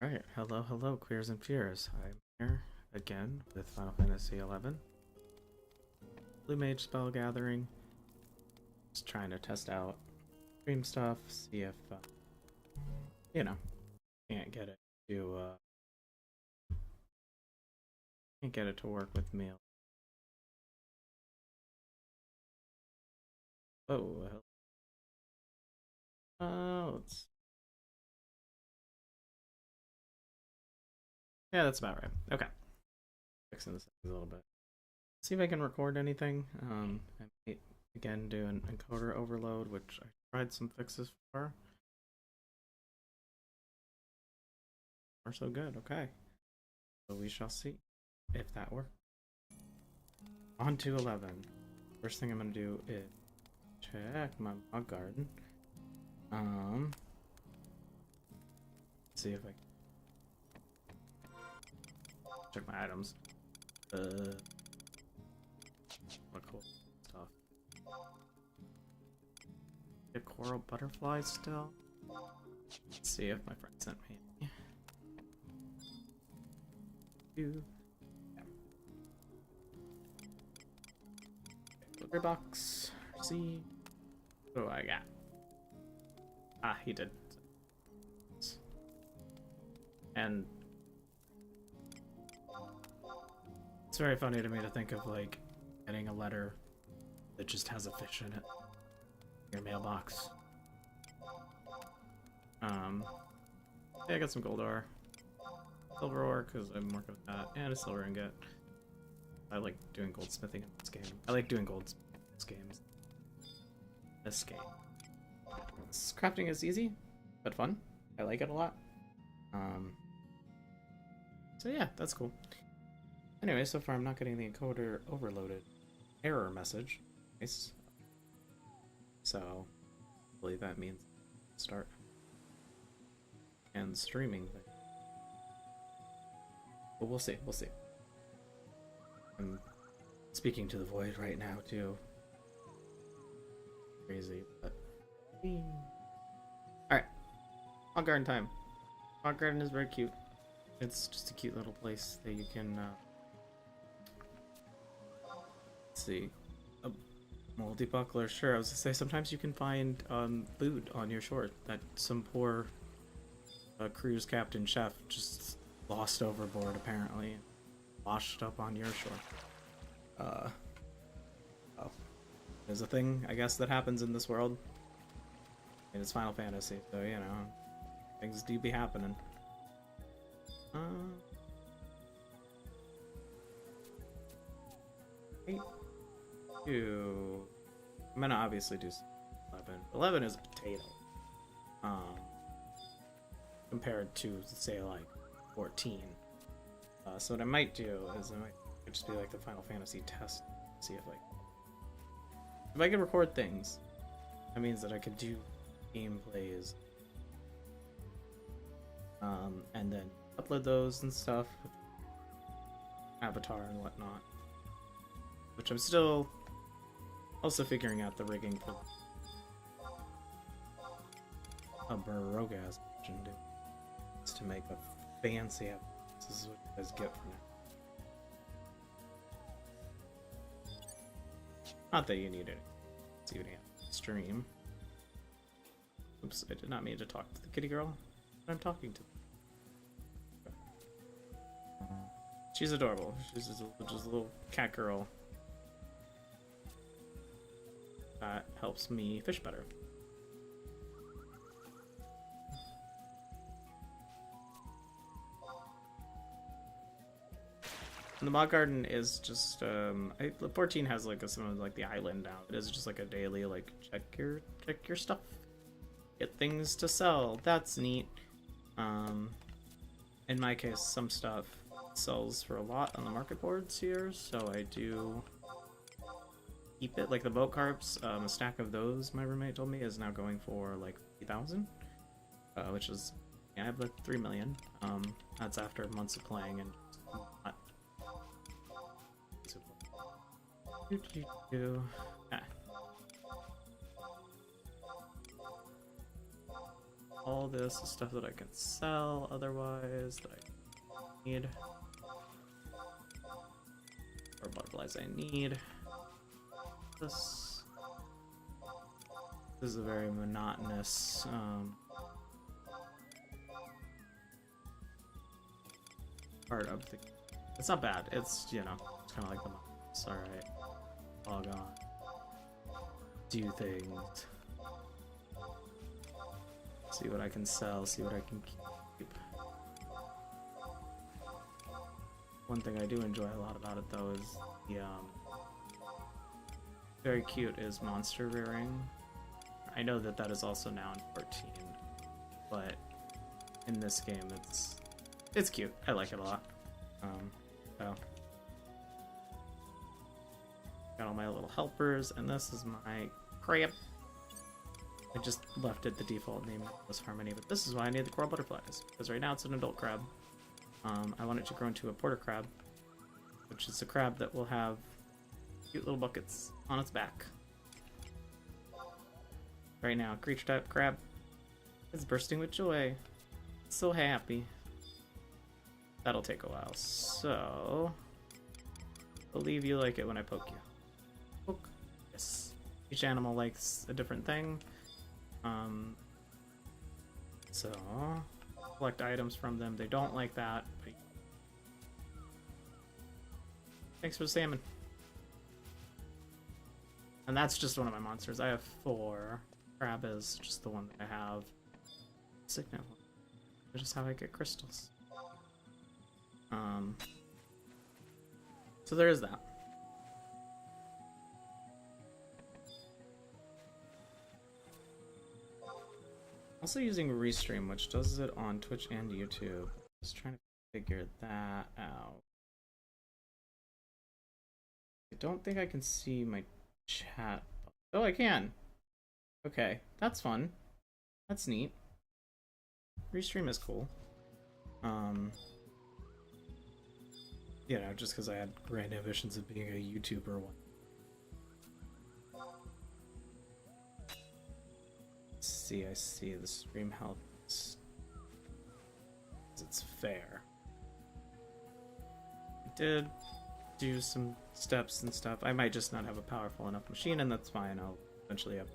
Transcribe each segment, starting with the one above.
Alright, hello, queers and fears. I'm here again with Final Fantasy XI. Blue Mage spell gathering. Just trying to test out stream stuff, see if, you know, can't get it to, can't get it to work with me. Oh, let's. Yeah, that's about right. Okay. Fixing this a little bit. See if I can record anything. I might again do an encoder overload, which I tried some fixes for. Are so good. Okay. So we shall see if that works. On to 11. First thing I'm gonna do is check my log garden. See if I can check my items. What cool stuff. A coral butterfly still. Let's see if my friend sent me any. Filter box. See. What do I got? Ah, he did. And it's very funny to me to think of like getting a letter that just has a fish in it. Your mailbox. Yeah, I got some gold ore. Silver ore, because I'm working with that. And a silver ingot. I like doing goldsmithing in this game. I like doing goldsmithing in this game. This game. Crafting is easy, but fun. I like it a lot. So yeah, that's cool. Anyway, so far I'm not getting the encoder overloaded error message. Nice. So, hopefully that means start and streaming thing. But we'll see, we'll see. I'm speaking to the void right now too. Crazy, but alright. Hog garden time. Hog garden is very cute. It's just a cute little place that you can let's see. A moldy buckler, sure. I was gonna say sometimes you can find loot on your shore that some poor cruise captain chef just lost overboard apparently and washed up on your shore. Oh. There's a thing, I guess, that happens in this world. And it's Final Fantasy, so you know, things do be happening. I'm gonna obviously do 11. 11 is a potato. Compared to, say, like 14. So what I might do is I might just be like the Final Fantasy test. See if I can record things, that means that I could do gameplays. And then upload those and stuff with Avatar and whatnot. Which I'm still also figuring out the rigging for a Barogas engine to make a fancy app. This is what you guys get for now. Not that you need it. Let's see what you have. Stream. Oops, I did not mean to talk to the kitty girl. I'm talking to. She's adorable. She's just a little cat girl. That helps me fish better. And the mod garden is just 14 has like some of like the island now. It is just like a daily like check your stuff, get things to sell. That's neat. In my case, some stuff sells for a lot on the market boards here, so I do keep it. Like the boat carps, a stack of those, my roommate told me, is now going for like 50,000, which is, yeah, I have like 3 million. That's after months of playing and not. Ah. all this is stuff that I can sell otherwise that I need. Or butterflies I need. This is a very monotonous part of the... It's not bad. It's, you know, it's kind of like the... It's alright. Log on. Do things. See what I can sell, see what I can keep. One thing I do enjoy a lot about it, though, is the, very cute is monster rearing. I know that that is also now in 14, but in this game, it's cute. I like it a lot. So got all my little helpers, and this is my crab. I just left it the default name was Harmony, but this is why I need the coral butterflies, because right now it's an adult crab. I want it to grow into a porter crab, which is a crab that will have cute little buckets on its back. Right now, creature type crab is bursting with joy. So happy. That'll take a while, so I believe you like it when I poke you. Poke. Yes. Each animal likes a different thing. So collect items from them. They don't like that. But... Thanks for the salmon. And that's just one of my monsters. I have 4. Crab is just the one that I have. Signet one. Which is how I get crystals. So there is that. Also using Restream, which does it on Twitch and YouTube. Just trying to figure that out. I don't think I can see my chat. Oh, I can. Okay, that's fun. That's neat. Restream is cool. You know, just because I had grand ambitions of being a YouTuber one. See, I see the stream health. It's fair. I did do some steps and stuff. I might just not have a powerful enough machine, and that's fine. I'll eventually have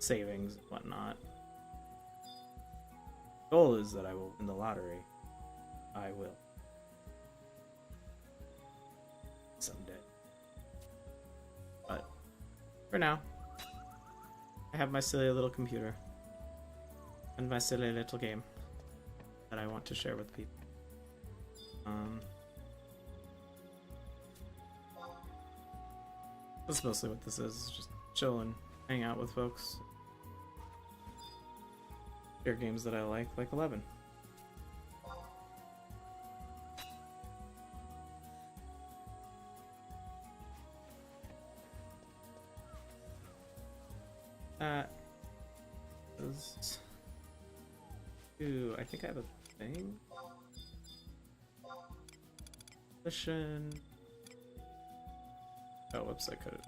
savings and whatnot. Goal is that I will win the lottery. I will. Someday. But for now, I have my silly little computer and my silly little game that I want to share with people. That's mostly what this is, just chill and hang out with folks. Share games that I like 11. Ooh, I think I have a thing. Mission. Oh, whoops, I could have.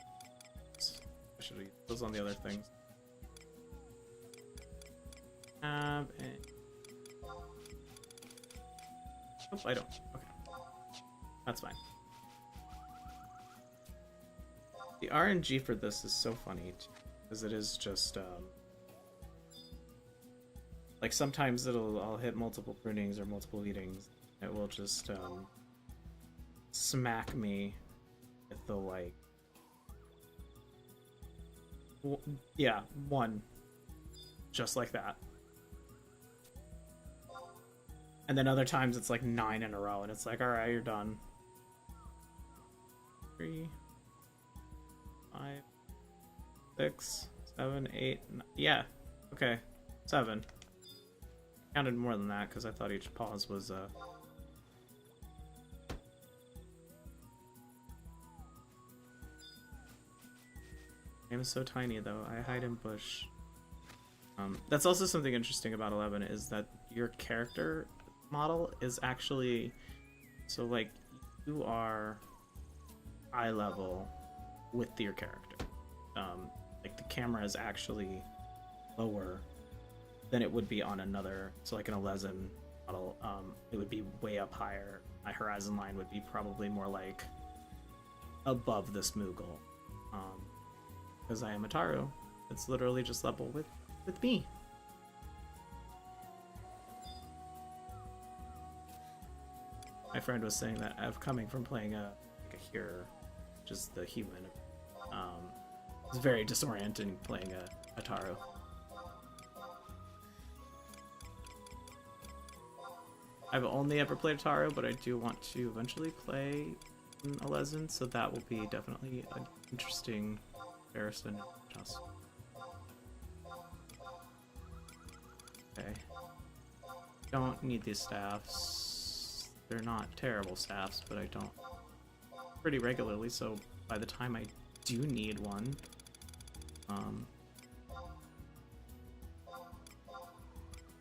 I should have used those on the other things. And... Oh, I don't. Okay. That's fine. The RNG for this is so funny, because it is just, like, sometimes I'll hit multiple prunings or multiple eatings. It will just, smack me with the, like... yeah, 1. Just like that. And then other times it's like 9 in a row, and it's like, alright, you're done. 3, 5, 6, 7, 8, 9. Yeah, okay, 7. Counted more than that because I thought each pause was game is so tiny though. I hide in bush. That's also something interesting about 11 is that your character model is actually, so like you are eye level with your character. Like the camera is actually lower than it would be on another. So like an 11 model, it would be way up higher. My horizon line would be probably more like above this Moogle. Because I am a Taru. It's literally just level with me. My friend was saying that coming from playing a Hearer, which is the human, it's very disorienting playing a Taru. I've only ever played Taru, but I do want to eventually play Elezen, so that will be definitely an interesting comparison. Okay. Don't need these staffs. They're not terrible staffs, but I don't pretty regularly, so by the time I do need one,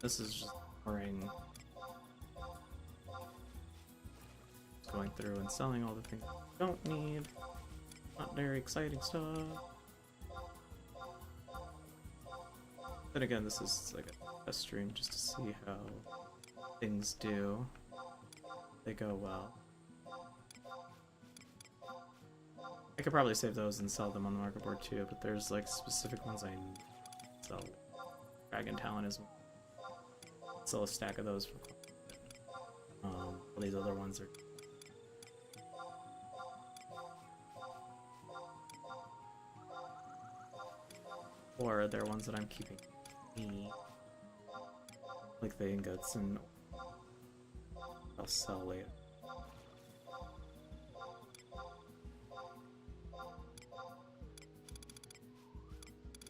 this is just boring. Going through and selling all the things I don't need. Not very exciting stuff. Then again, this is like a test stream just to see how things do. They go well. I could probably save those and sell them on the market board too, but there's like specific ones I need to sell. Dragon Talon is one. Sell a stack of those for all these other ones are or they're ones that I'm keeping me, like the ingots, and I'll sell later.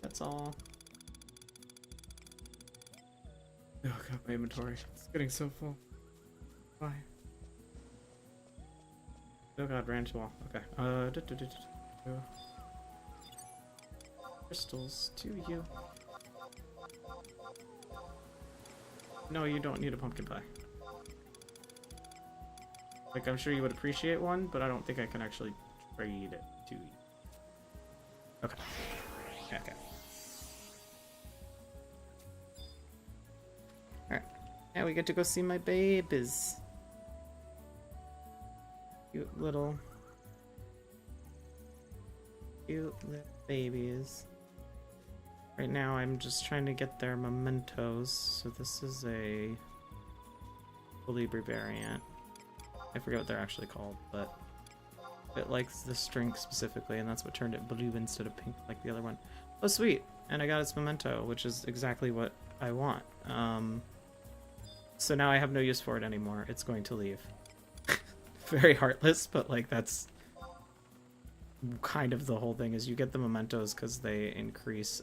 That's all. Oh god, my inventory. It's getting so full. Why? Oh god, ran too well. Okay. Crystals to you. No, you don't need a pumpkin pie. Like, I'm sure you would appreciate one, but I don't think I can actually trade it to you. Okay. Okay. Alright. Now we get to go see my babies. Cute little babies. Right now I'm just trying to get their mementos. So this is a Colibri variant. I forget what they're actually called, but it likes this drink specifically, and that's what turned it blue instead of pink like the other one. Oh sweet! And I got its memento, which is exactly what I want. So now I have no use for it anymore. It's going to leave. Very heartless, but like that's kind of the whole thing. Is you get the mementos because they increase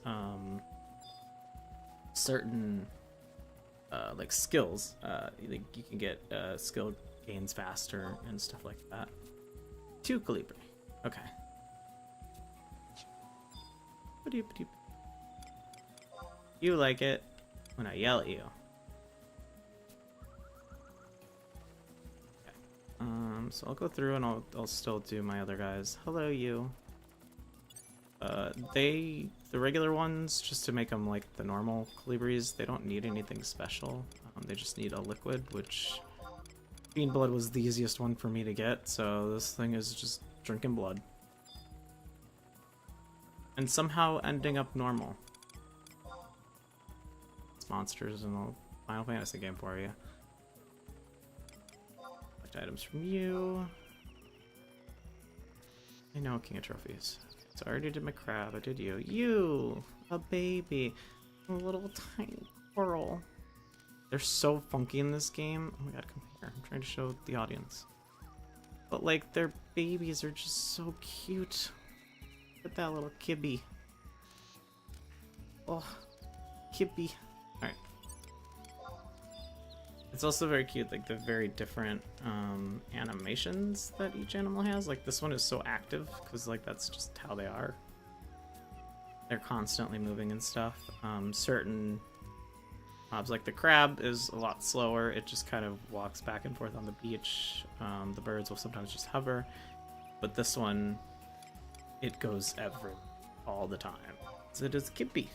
certain like skills. You can get skill gains faster and stuff like that. 2 Colibri. Okay. You like it when I yell at you. So I'll go through and I'll still do my other guys. Hello, you. The regular ones, just to make them like the normal Colibris, they don't need anything special. They just need a liquid, which Fiend Blood was the easiest one for me to get, so this thing is just drinking blood. And somehow ending up normal. It's monsters in the Final Fantasy game for you. Items from you. I know, King of Trophies. So I already did my crab. I did you. You! A baby. A little tiny coral. They're so funky in this game. Oh my god, come here. I'm trying to show the audience. But like, their babies are just so cute. Look at that little kibby. Oh, kibby. Alright. It's also very cute, like the very different animations that each animal has. Like this one is so active because like that's just how they are. They're constantly moving and stuff. Certain mobs, like the crab, is a lot slower. It just kind of walks back and forth on the beach. The birds will sometimes just hover, but this one, it goes all the time. So it is Kippy.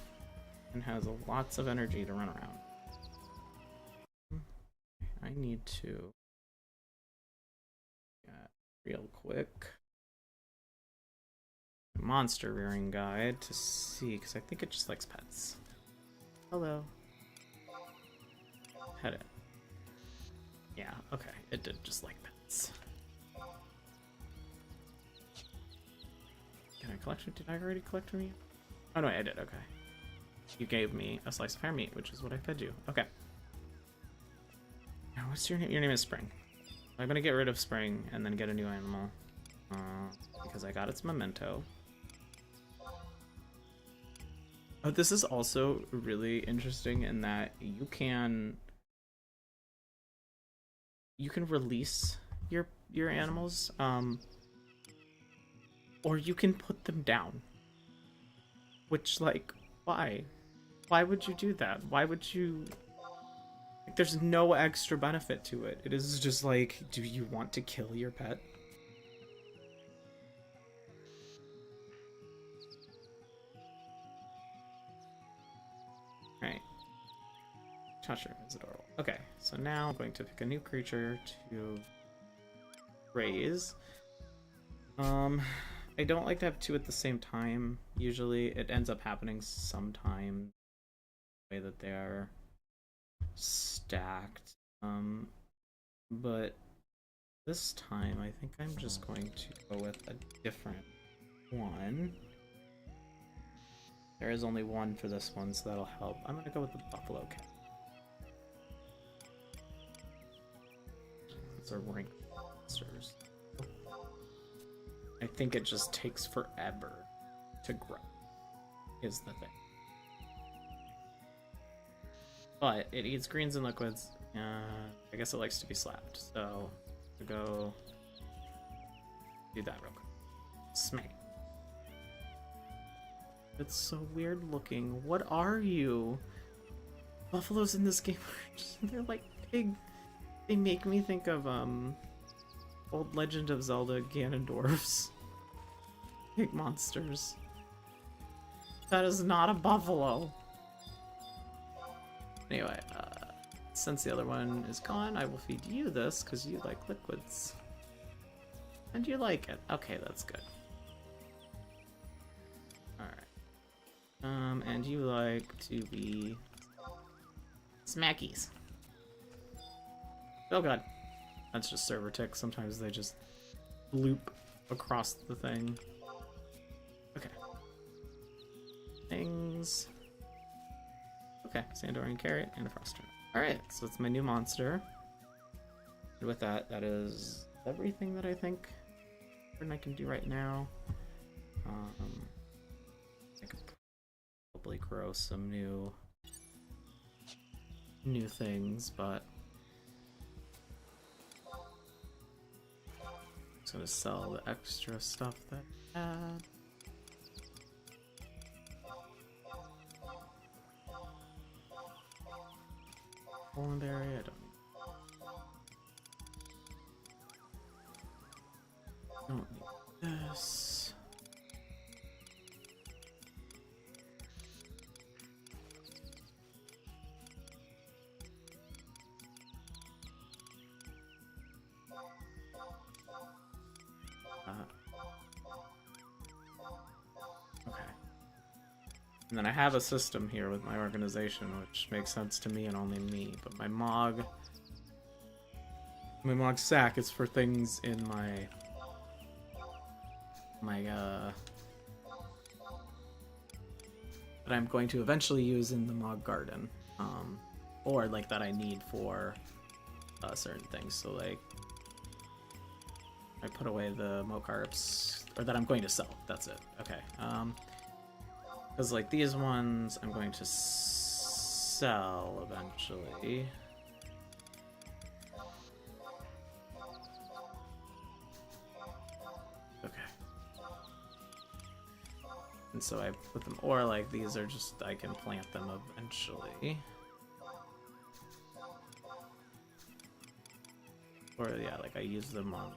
and has lots of energy to run around. I need to real quick monster rearing guide to see, because I think it just likes pets. Hello. Pet it. Yeah, okay, it did just like pets. Can I collect it? Did I already collect meat? Oh no, I did, okay. You gave me a slice of hair meat, which is what I fed you. Okay. Now, what's your name? Your name is Spring. I'm gonna get rid of Spring and then get a new animal. Because I got its memento. Oh, this is also really interesting in that you can release your animals, or you can put them down. Which, like, why? Why would you do that? Why would you... Like, there's no extra benefit to it. It is just like, do you want to kill your pet? Right. Toucher is adorable. Okay, so now I'm going to pick a new creature to raise. I don't like to have two at the same time. Usually it ends up happening sometime the way that they are stacked. But this time I think I'm just going to go with a different one. There is only one for this one, so that'll help. I'm gonna go with the buffalo cat. These are ranked monsters. I think it just takes forever to grow, is the thing. But it eats greens and liquids. I guess it likes to be slapped, so we'll go do that real quick. Smack. It's so weird looking. What are you? Buffaloes in this game are just, they're like pig. They make me think of old Legend of Zelda Ganondorfs. Pig monsters. That is not a buffalo. Anyway, since the other one is gone, I will feed you this because you like liquids. And you like it. Okay, that's good. Alright. And you like to be smackies. Oh god. That's just server tick. Sometimes they just loop across the thing. Okay. Things. Okay, Sandorian Carrot and a Frost Turnip. Alright, so it's my new monster. And with that, that is everything that I think I can do right now. I could probably grow some new things, but I'm just gonna sell the extra stuff that I had. Berry, I don't need this. Okay. And then I have a system here with my organization, which makes sense to me and only me. But my Mog sack is for things in my that I'm going to eventually use in the Mog garden, or like that I need for certain things. So like, I put away the Mocarps, or that I'm going to sell. That's it. Okay. Because like these ones I'm going to sell eventually. Okay. And so I put them, or like these are just, I can plant them eventually. Or yeah, like I use them on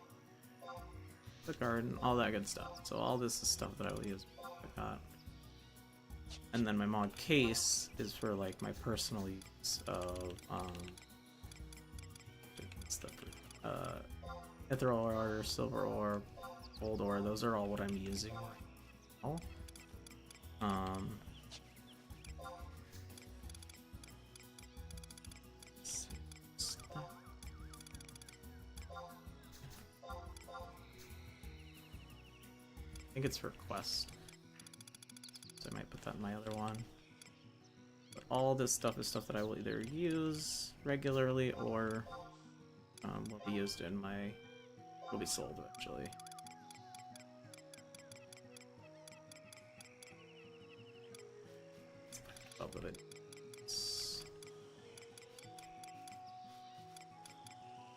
the garden, all that good stuff. So all this is stuff that I will use. I got And then my mod case is for like my personal use of what's the ethereal ore, silver ore, gold ore. Those are all what I'm using right now. I think it's for quest. So I might put that in my other one. But all this stuff is stuff that I will either use regularly or will be used in my... will be sold eventually. Up with it.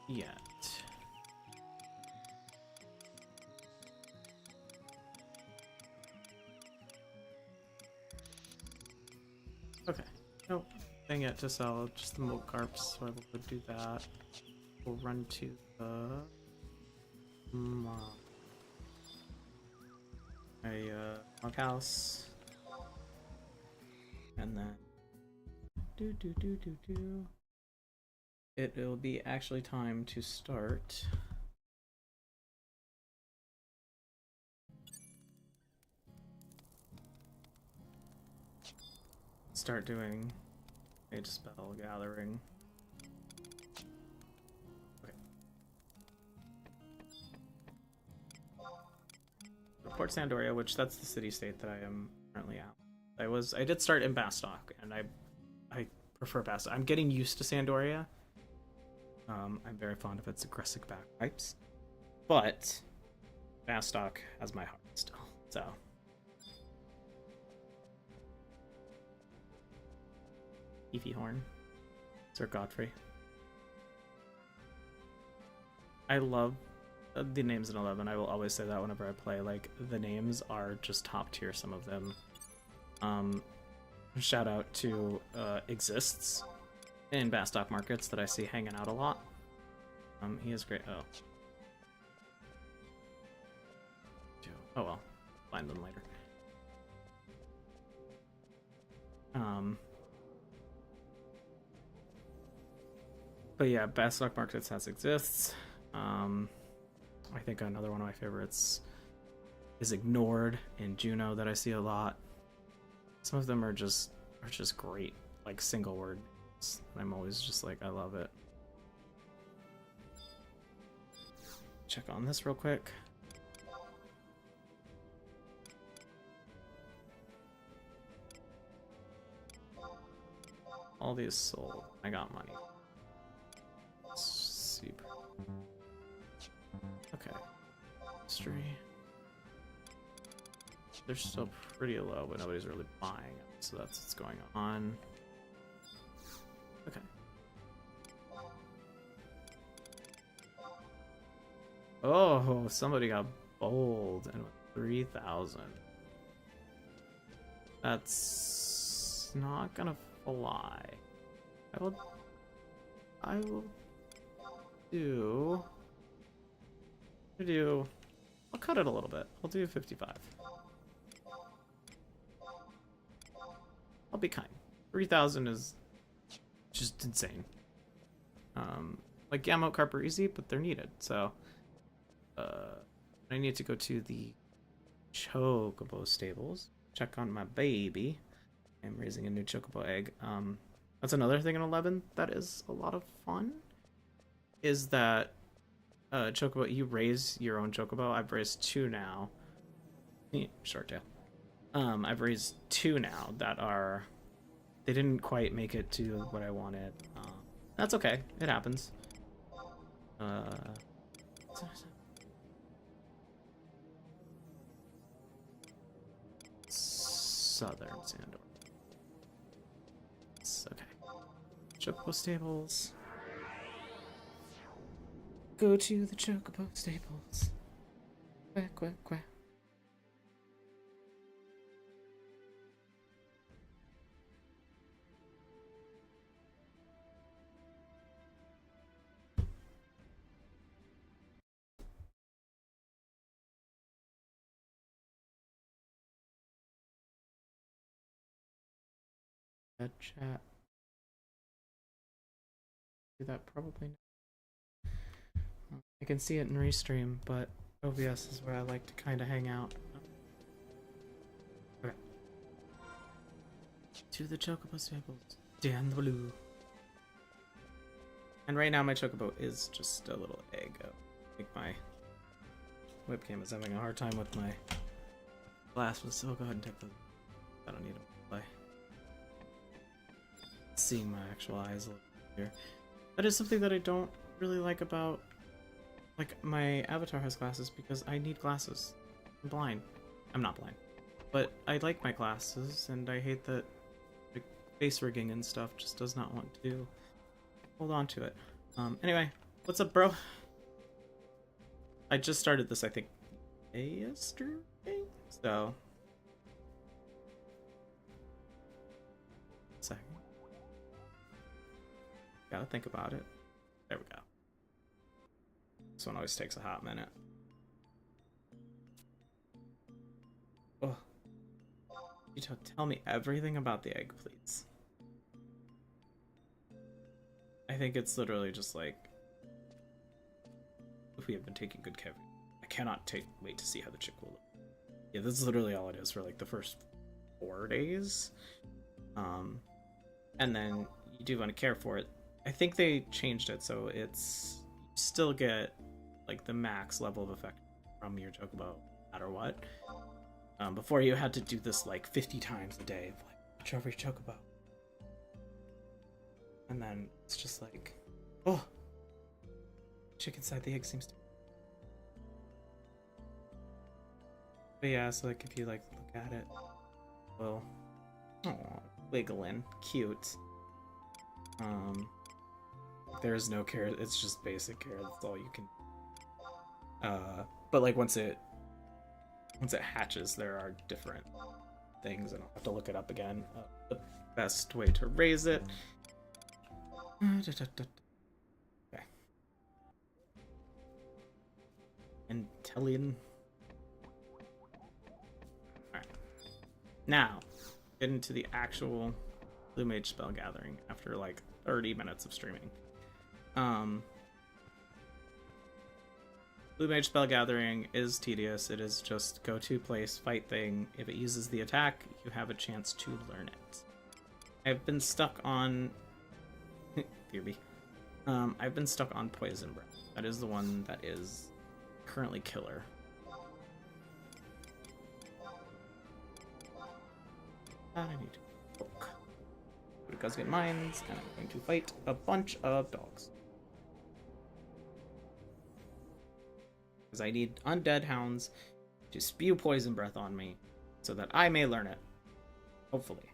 Yet. Okay. Nope. Thing yet to sell, just the milk carps, so I will do that. We'll run to the my log house. And then it'll be actually time to start doing mage spell gathering. Okay. Port Sandoria, which that's the city state that I am currently at. I did start in Bastock, and I prefer Bastock. I'm getting used to Sandoria. I'm very fond of its aggressive bagpipes, but Bastock has my heart still. So. Beefy Horn, Sir Godfrey. I love the names in 11. I will always say that whenever I play. Like, the names are just top tier, some of them. Shout out to Exists in Bastock markets that I see hanging out a lot. He is great. Oh well, find them later. But yeah, Bastock markets has Exists. I think another one of my favorites is Ignored in Juno that I see a lot. Some of them are just great, like single word names. I'm always just like, I love it. Check on this real quick. All these sold. I got money. Super. Okay. History. They're still pretty low, but nobody's really buying them, so that's what's going on. Okay. Oh, somebody got bold and 3,000. That's not gonna fly. I will do. I'll cut it a little bit. I'll do 55. I'll be kind. 3,000 is just insane. Like Gamma Carp are easy, but they're needed. So, I need to go to the Chocobo stables. Check on my baby. I'm raising a new Chocobo egg. That's another thing in 11 that is a lot of fun. Is that Chocobo, you raise your own Chocobo. I've raised 2 now. Short tail. I've raised 2 now that are... They didn't quite make it to what I wanted. That's okay. It happens. Southern Sandor. Okay. Chocobo stables. Go to the Chocobo stables. Quack, quack, quack. That chat. Do that probably. I can see it in Restream, but OBS is where I like to kind of hang out. Okay. To the chocobo stables. Dan the blue. And right now my chocobo is just a little egg. I think my webcam is having a hard time with my glasses, so I'll go ahead and take the. I don't need to play. Seeing my actual eyes a little here. That is something that I don't really like about, like, my avatar has glasses because I need glasses. I'm blind. I'm not blind. But I like my glasses, and I hate that like, face rigging and stuff just does not want to hold on to it. Anyway, what's up, bro? I just started this, I think, yesterday? So... second. Gotta think about it. There we go. This one always takes a hot minute. Oh. You tell me everything about the egg, please. I think it's literally just like... if we have been taking good care of it. I cannot wait to see how the chick will look. Yeah, this is literally all it is for like the first 4 days. And then you do want to care for it. I think they changed it so it's you still get like the max level of effect from your chocobo no matter what. Before you had to do this like 50 times a day of like watch over your chocobo. And then it's just like, oh, chick inside the egg seems to. But yeah, so like if you like look at it, well, oh, wiggling, cute. There's no care. It's just basic care. That's all you can. But like once it hatches, there are different things, and I'll have to look it up again. The best way to raise it. Okay. Intellion. Alright. Now, get into the actual Blue Mage spell gathering after like 30 minutes of streaming. Blue Mage spell gathering is tedious. It is just go to place, fight thing. If it uses the attack, you have a chance to learn it. I've been stuck on Fearby. I've been stuck on Poison Breath. That is the one that is currently killer. I need to poke. Because get mines, and I'm going to fight a bunch of dogs. Because I need undead hounds to spew poison breath on me so that I may learn it. Hopefully.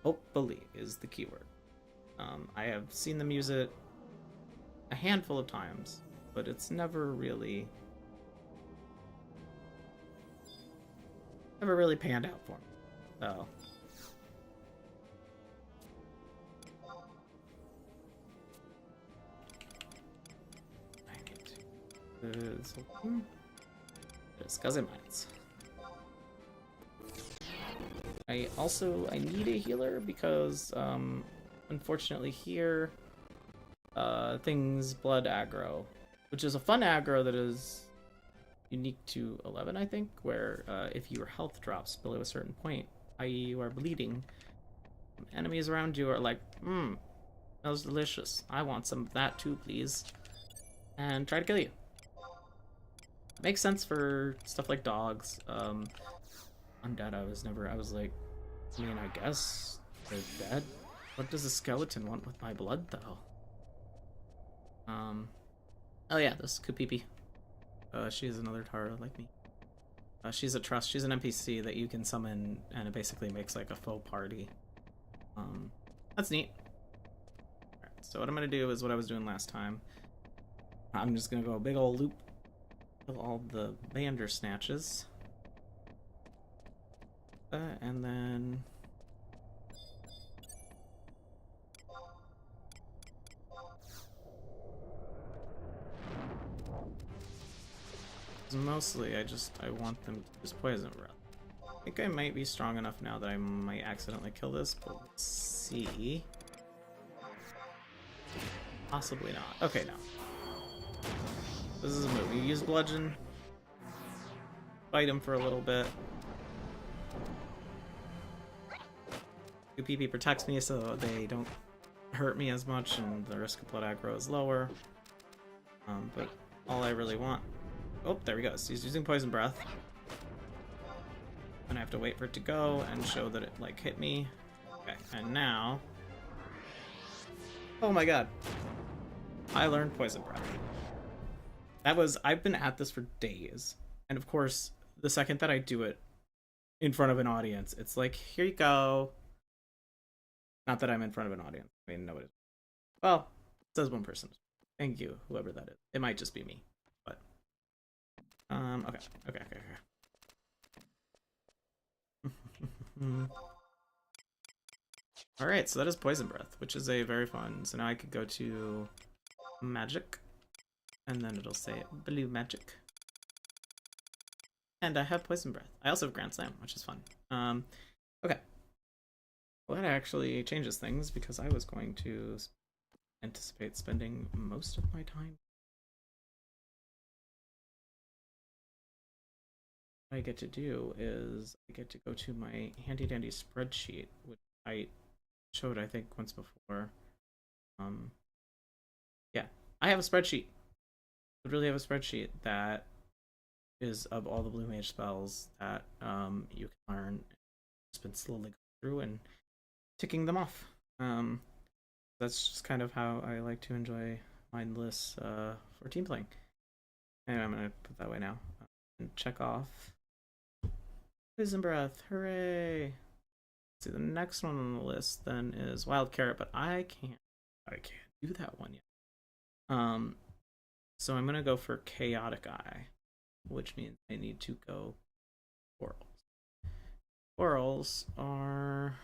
Hopefully is the keyword. I have seen them use it a handful of times, but it's never really panned out for me. So I need to discuss it mines. I need a healer because unfortunately here things blood aggro, which is a fun aggro that is unique to 11, I think, where if your health drops below a certain point, i.e. you are bleeding, enemies around you are like, smells delicious, I want some of that too, please, and try to kill you. Makes sense for stuff like dogs. Undead, I was like, I mean, I guess they're dead. What does a skeleton want with my blood, though? Oh yeah, this is Kupipi. She's another Tara like me. She's a trust. She's an NPC that you can summon, and it basically makes like a faux party. That's neat. Alright, so what I'm gonna do is what I was doing last time. I'm just gonna go a big old loop. Kill all the Bandersnatches. And then... mostly, I want them to use poison breath. think I might be strong enough now that I might accidentally kill this, but let's see. Possibly not. Okay, no. This is a move. You use bludgeon, fight him for a little bit. UPP protects me so they don't hurt me as much, and the risk of blood aggro is lower. But all I really want... Oh, there he goes. He's using Poison Breath. And I have to wait for it to go and show that it, like, hit me. Okay, and now... Oh my god. I learned Poison Breath. That was... I've been at this for days. And of course, the second that I do it in front of an audience, it's like, here you go. Not that I'm in front of an audience. I mean, nobody... Well, it says one person. Thank you, whoever that is. It might just be me, but... Okay. Alright, so that is Poison Breath, which is a very fun. So now I could go to Magic, and then it'll say Blue Magic. And I have Poison Breath. I also have Grand Slam, which is fun. Okay. Well, that actually changes things, because I was going to anticipate spending most of my time. What I get to do is I get to go to my handy dandy spreadsheet, which I showed I think once before. Yeah, I have a spreadsheet. I really have a spreadsheet that is of all the Blue Mage spells that you can learn. It's been slowly going through and ticking them off. That's just kind of how I like to enjoy mindless for team playing. Anyway, I'm gonna put that away now and check off Poison Breath. Hooray! Let's see, the next one on the list then is Wild Carrot, but I can't do that one yet. So I'm gonna go for Chaotic Eye, which means I need to go Corals. Corals are...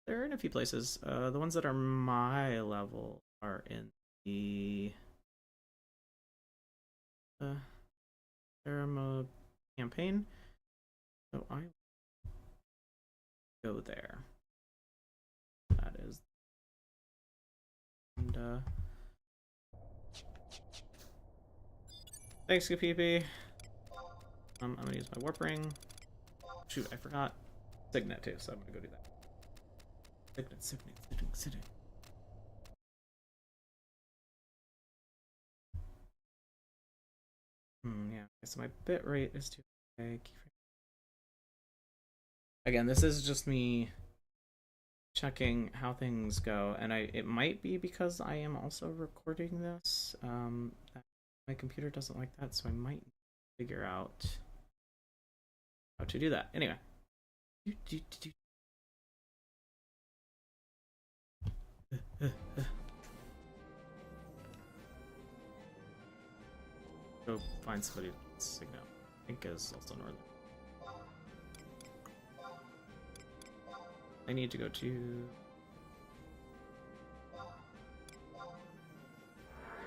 They're in a few places. The ones that are my level are in the Terra campaign. So I go there. That is. And thanks, Kapipi. I'm gonna use my Warp Ring. Shoot, I forgot Signet too, so I'm gonna go do that. Signet. Yeah, so my bit rate is too high. Again, this is just me checking how things go, and it might be because I am also recording this. My computer doesn't like that, so I might figure out how to do that. Anyway. Go find somebody to Signet. I think is also northern. I need to go to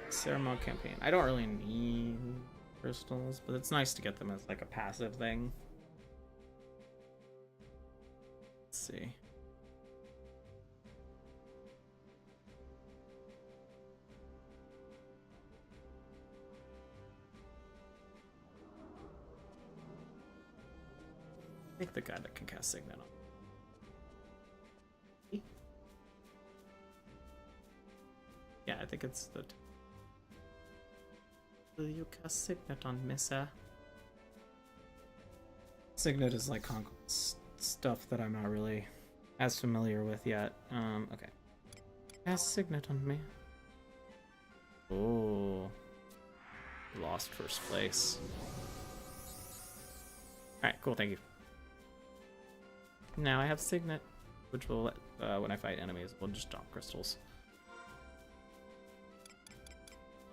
Ceremony campaign. I don't really need crystals, but it's nice to get them as like a passive thing. Let's see. I think the guy that can cast Signet on. Yeah, I think it's the... Will you cast Signet on Missa? Signet is like stuff that I'm not really as familiar with yet. Okay. Cast Signet on me. Oh. Lost first place. Alright, cool, thank you. Now I have Signet, which will, when I fight enemies, will just drop crystals.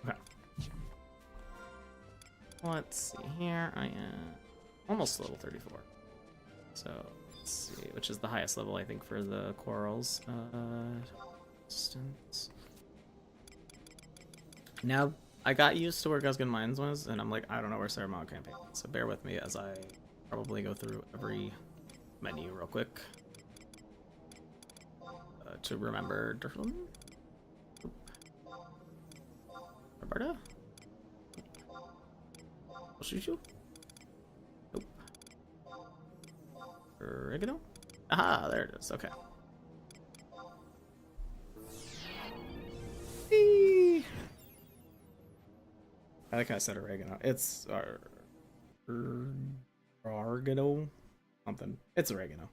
Okay. Let's see here. I am almost level 34. So, let's see, which is the highest level, I think, for the corals. Distance. Now, I got used to where Gusgan Mines was, and I'm like, I don't know where Saramount Campaign is, so bear with me as I probably go through every menu real quick. To remember Durham? Roberta? I'll shoot you? Nope. Oregano? Aha, there it is, okay. Whee! I like how I said oregano. It's oregano? Something. It's oregano.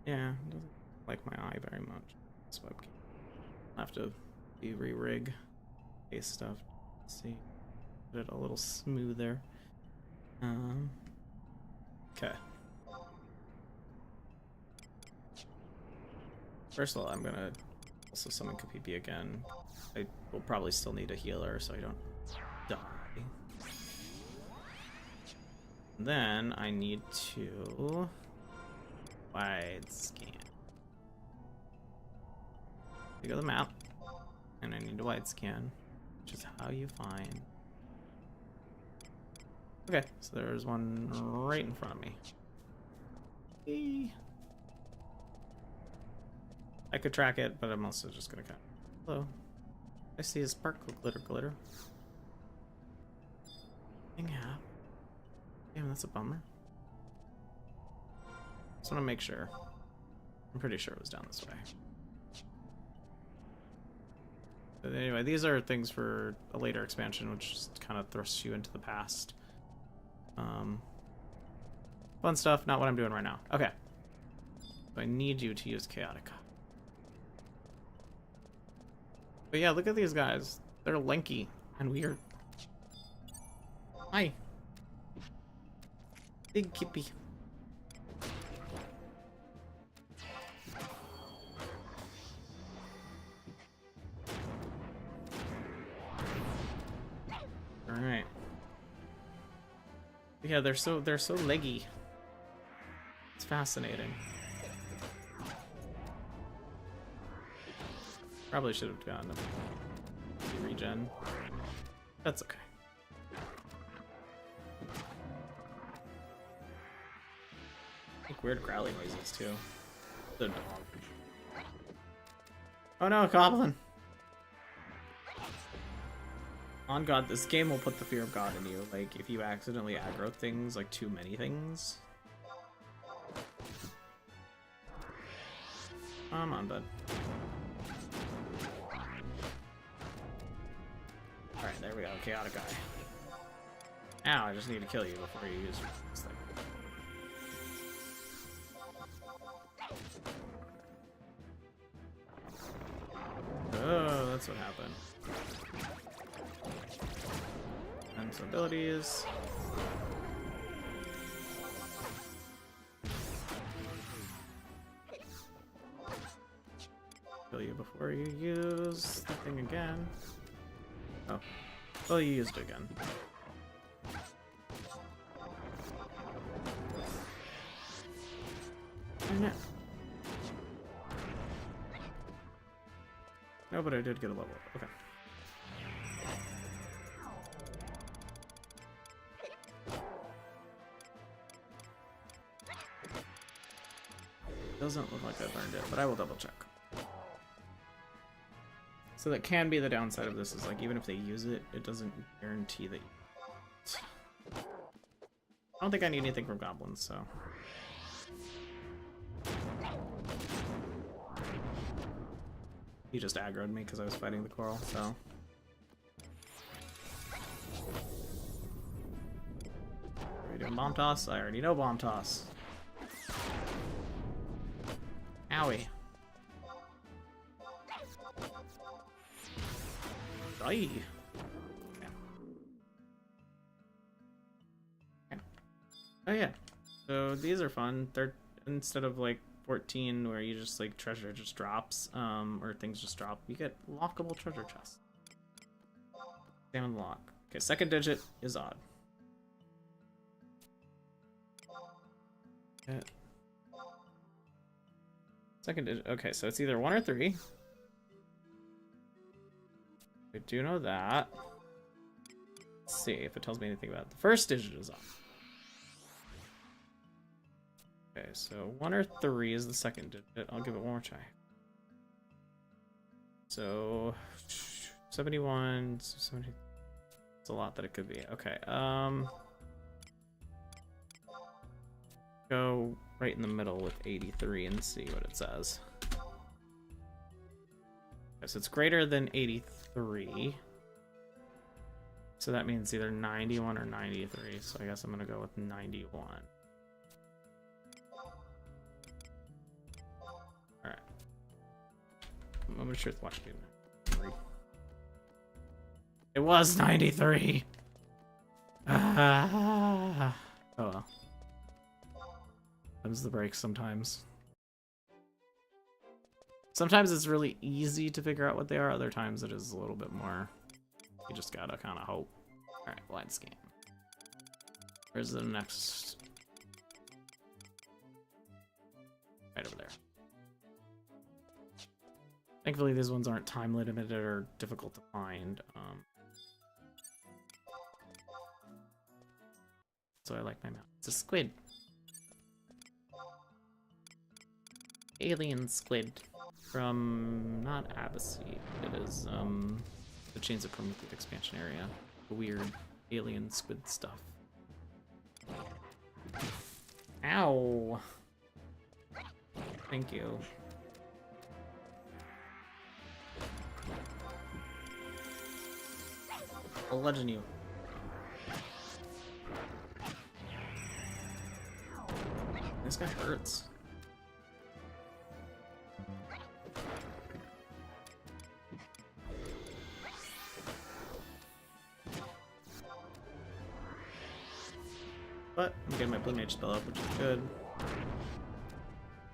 Yeah, it doesn't like my eye very much. This webcam. I'll have to re-rig base stuff. Let's see. Get it a little smoother. Okay. First of all, I'm gonna also summon Kapipi again. I will probably still need a healer so I don't die. Then I need to wide scan. I go to the map, and I need to wide scan, which is how you find. Okay, so there's one right in front of me. Eee. I could track it, but I'm also just gonna kind of... Hello. I see a sparkle glitter. Yeah. Damn, that's a bummer. Just want to make sure. I'm pretty sure it was down this way. But anyway, these are things for a later expansion, which just kind of thrusts you into the past. Fun stuff, not what I'm doing right now. Okay. So I need you to use Chaotica. But yeah, look at these guys. They're lanky and weird. Hi. Big Kippy. Alright. Yeah, they're so leggy. It's fascinating. Probably should have gotten a regen. That's okay. Make weird growly noises too. The dog. Oh no, Goblin! On God, this game will put the fear of God in you. Like, if you accidentally aggro things, like too many things. Come on, bud. Alright, there we go. Chaotic guy. Ow, I just need to kill you before you use this thing. Oh, that's what happened. And some abilities. Kill you before you use the thing again. Oh. Well, you used it again. No. No, but I did get a level. Okay. Doesn't look like I've learned it, but I will double check. So that can be the downside of this, is like even if they use it, it doesn't guarantee that you... I don't think I need anything from goblins, so... He just aggroed me because I was fighting the coral, so... Are we doing bomb toss? I already know bomb toss. Owie. Die. Okay. Okay. Oh yeah. So these are fun. They're instead of like 14 where you just like treasure just drops, or things just drop, you get lockable treasure chests. Same on the lock. Okay, second digit is odd. Okay. Second digit. Okay, so it's either 1 or 3. I do know that. Let's see if it tells me anything about it. The first digit is off. Okay, so 1 or 3 is the second digit. I'll give it one more try. So 71, 70. It's a lot that it could be. Okay, go right in the middle with 83 and see what it says. Okay, so it's greater than 83. So that means either 91 or 93. So I guess I'm gonna go with 91. Alright. Moment of truth, watch me. 3. It was 93! Ah. Oh well. Comes the break sometimes. Sometimes it's really easy to figure out what they are, other times it is a little bit more. You just gotta kind of hope. Alright, blind scan. Where's the next? Right over there. Thankfully, these ones aren't time limited or difficult to find. So I like my mount. It's a squid. Alien squid from not Abbacy. It is the Chains of Prometheus expansion area. The weird alien squid stuff. Ow! Thank you. I'll legend you. This guy hurts. But I'm getting my Blue Mage spell up, which is good.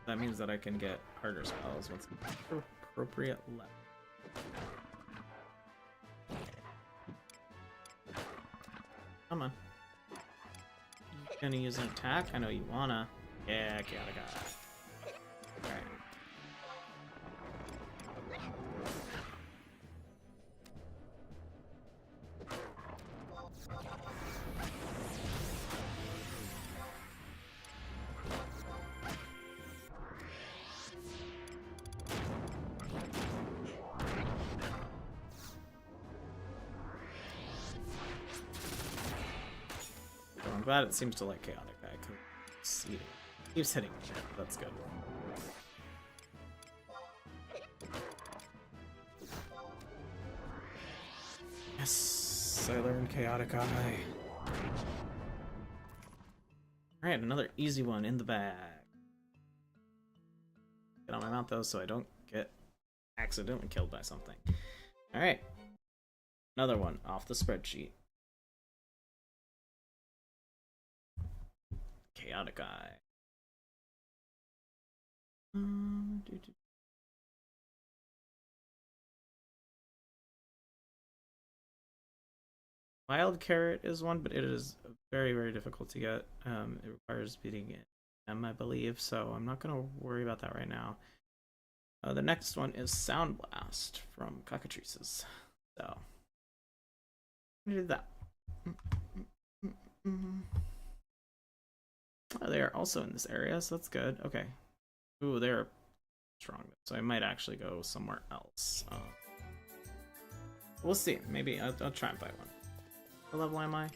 That means that I can get harder spells once appropriate level. Come on. You gonna use an attack? I know you wanna. Yeah, Chaotica. Alright. I'm glad it seems to like Chaotic. I could see it. Keeps hitting me. That's good. Yes, I learned Chaotic Eye. Alright, another easy one in the bag. Get on my mount though so I don't get accidentally killed by something. Alright. Another one off the spreadsheet. Chaotic Eye. Wild Carrot is one, but it is very, very difficult to get. It requires beating it, I believe, so I'm not going to worry about that right now. The next one is Sound Blast from Cockatrices. So, I'm going to do that. Oh, they are also in this area, so that's good. Okay. Ooh, they're strong, so I might actually go somewhere else. We'll see. Maybe I'll try and fight one. What level am I?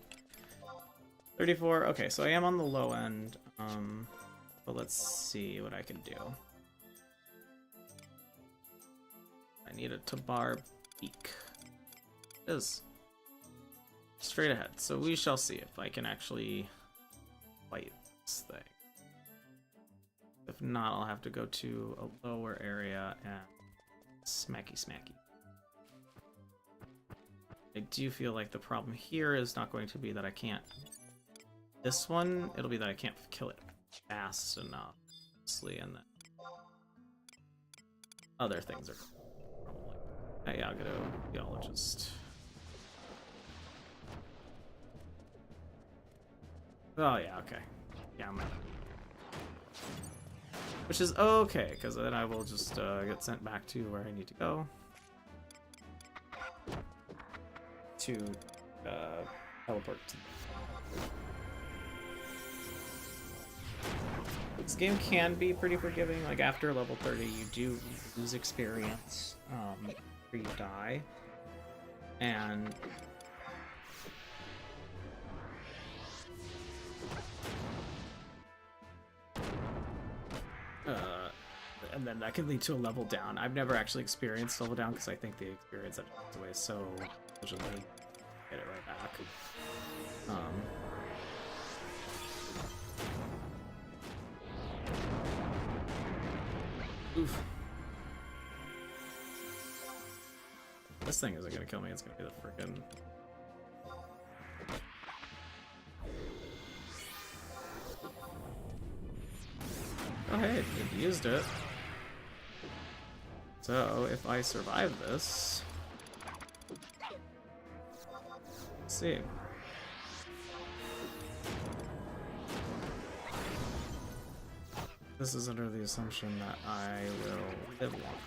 34. Okay, so I am on the low end. But let's see what I can do. I need a Tabar beak. It is straight ahead. So we shall see if I can actually fight this thing. If not, I'll have to go to a lower area and smacky smacky. I do feel like the problem here is not going to be that I can't. This one, it'll be that I can't kill it fast enough, honestly, and then other things are probably. Yeah, I'll go to Geologist. Oh yeah, okay. Yeah, I'm. Which is okay, because then I will just get sent back to where I need to go. to teleport to. This game can be pretty forgiving. Like after level 30, you do lose experience, or you die, and then that can lead to a level down. I've never actually experienced level down because I think the experience that goes away so efficiently. Get it right back. Oof. This thing isn't gonna kill me, it's gonna be the frickin'. Oh hey, it used it. So, if I survive this... Let's see. This is under the assumption that I will live long,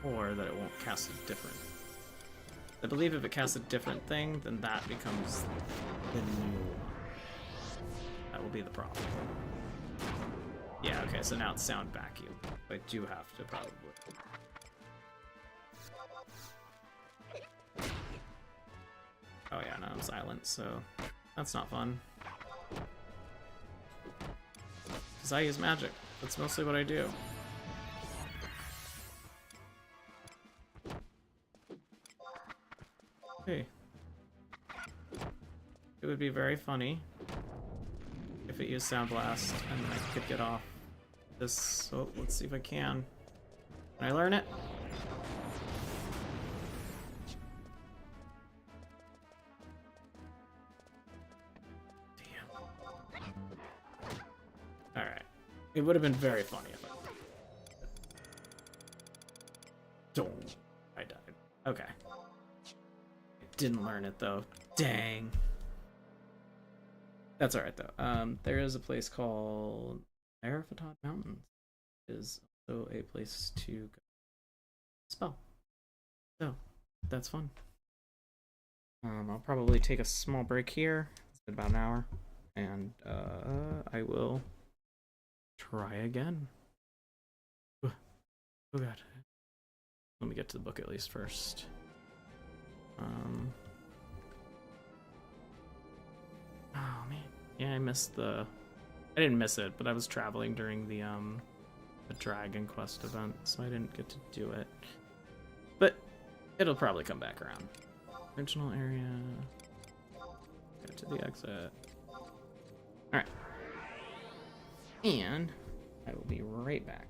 or that it won't cast a different. I believe if it casts a different thing, then that becomes the new one. That will be the problem. Yeah, okay, so now it's sound vacuum. I do have to probably. Oh yeah, now I'm silent, so that's not fun. Because I use magic. That's mostly what I do. Hey. It would be very funny if it used Sound Blast and I could get off this. Oh, let's see if I can. Can I learn it? Alright. It would have been very funny if I... Don't. I died. Okay. I didn't learn it, though. Dang. That's alright, though. There is a place called Arafatot Mountains. It is also a place to go spell. So, that's fun. I'll probably take a small break here. It's been about an hour. And I will try again. Oh god. Let me get to the book at least first. Oh man. Yeah, I missed the... I didn't miss it, but I was traveling during the Dragon Quest event, so I didn't get to do it. But it'll probably come back around. Original area. Get to the exit. Alright. And I will be right back.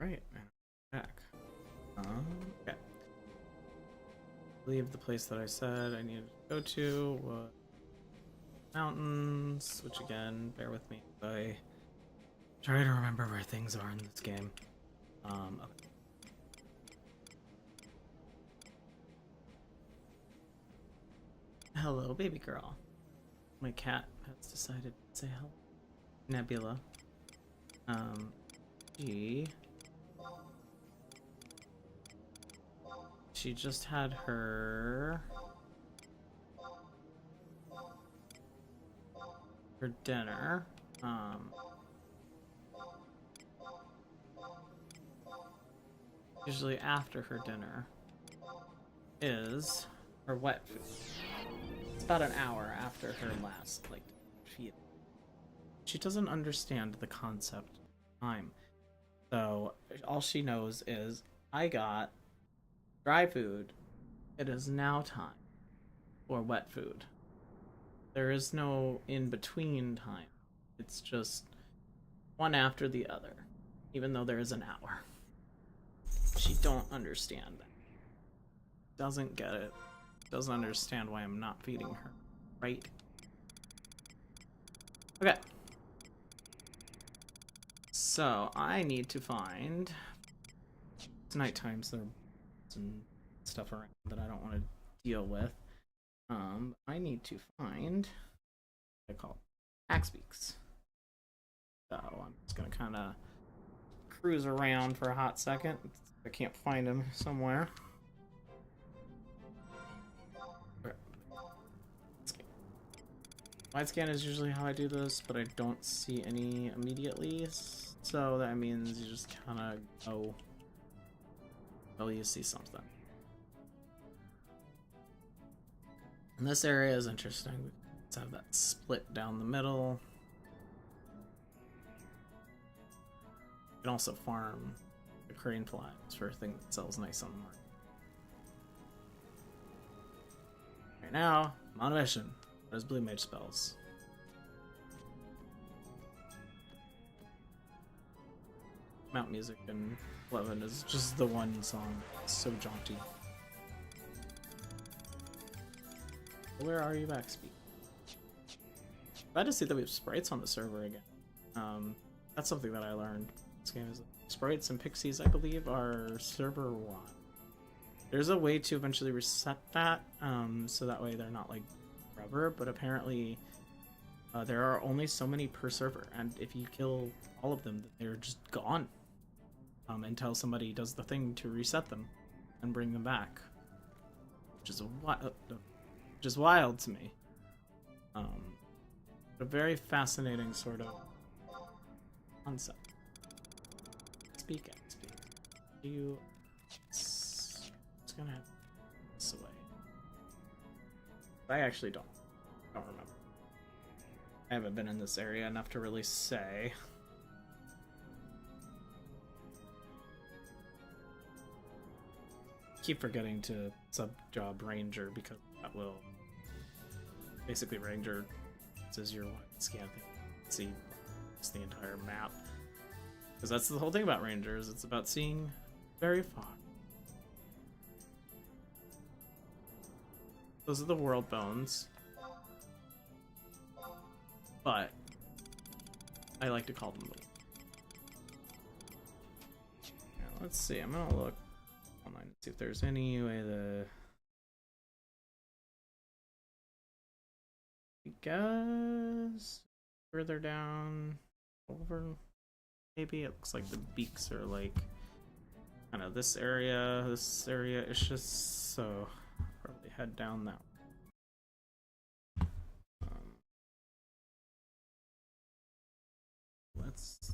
Right, back. Okay. Leave the place that I said I needed to go to. Mountains, which again, bear with me if I try to remember where things are in this game. Okay. Hello, baby girl. My cat has decided to say hello. Nebula. She just had her dinner. Usually after her dinner is her wet food. It's about an hour after her last feed. She doesn't understand the concept of time. So all she knows is I got dry food. It is now time for wet food. There is no in-between time. It's just one after the other, even though there is an hour. She don't understand that. Doesn't get it. Doesn't understand why I'm not feeding her. Right? Okay. So, I need to find... It's nighttime, so there's some stuff around that I don't want to deal with. I need to find... what I call axe beaks. So, I'm just gonna kind of cruise around for a hot second. I can't find him somewhere. Wide scan is usually how I do this, but I don't see any immediately, so that means you just kind of go until you see something. And this area is interesting. Let's have that split down the middle. You can also farm the crane flies for a thing that sells nice on the market. Right now, I'm on a mission. What is Blue Mage spells? Mount music and 11 is just the one song. It's so jaunty. Where are you, Backspeed? Glad to see that we have sprites on the server again. That's something that I learned. This game is sprites and pixies, I believe, are server wide. There's a way to eventually reset that, so that way they're not like forever, but apparently there are only so many per server, and if you kill all of them, they're just gone until somebody does the thing to reset them and bring them back, which is wild to me. A very fascinating sort of concept. Speak. You. It's gonna have this away. I actually don't remember. I haven't been in this area enough to really say. Keep forgetting to sub-job Ranger because that will basically Ranger says your wide scan thing. See it's the entire map. Because that's the whole thing about Rangers, it's about seeing very far. Those are the world bones. But I like to call them the... Yeah, let's see, I'm gonna look online and see if there's any way to... I guess further down over maybe it looks like the beaks are like kind of this area is just so probably head down that way.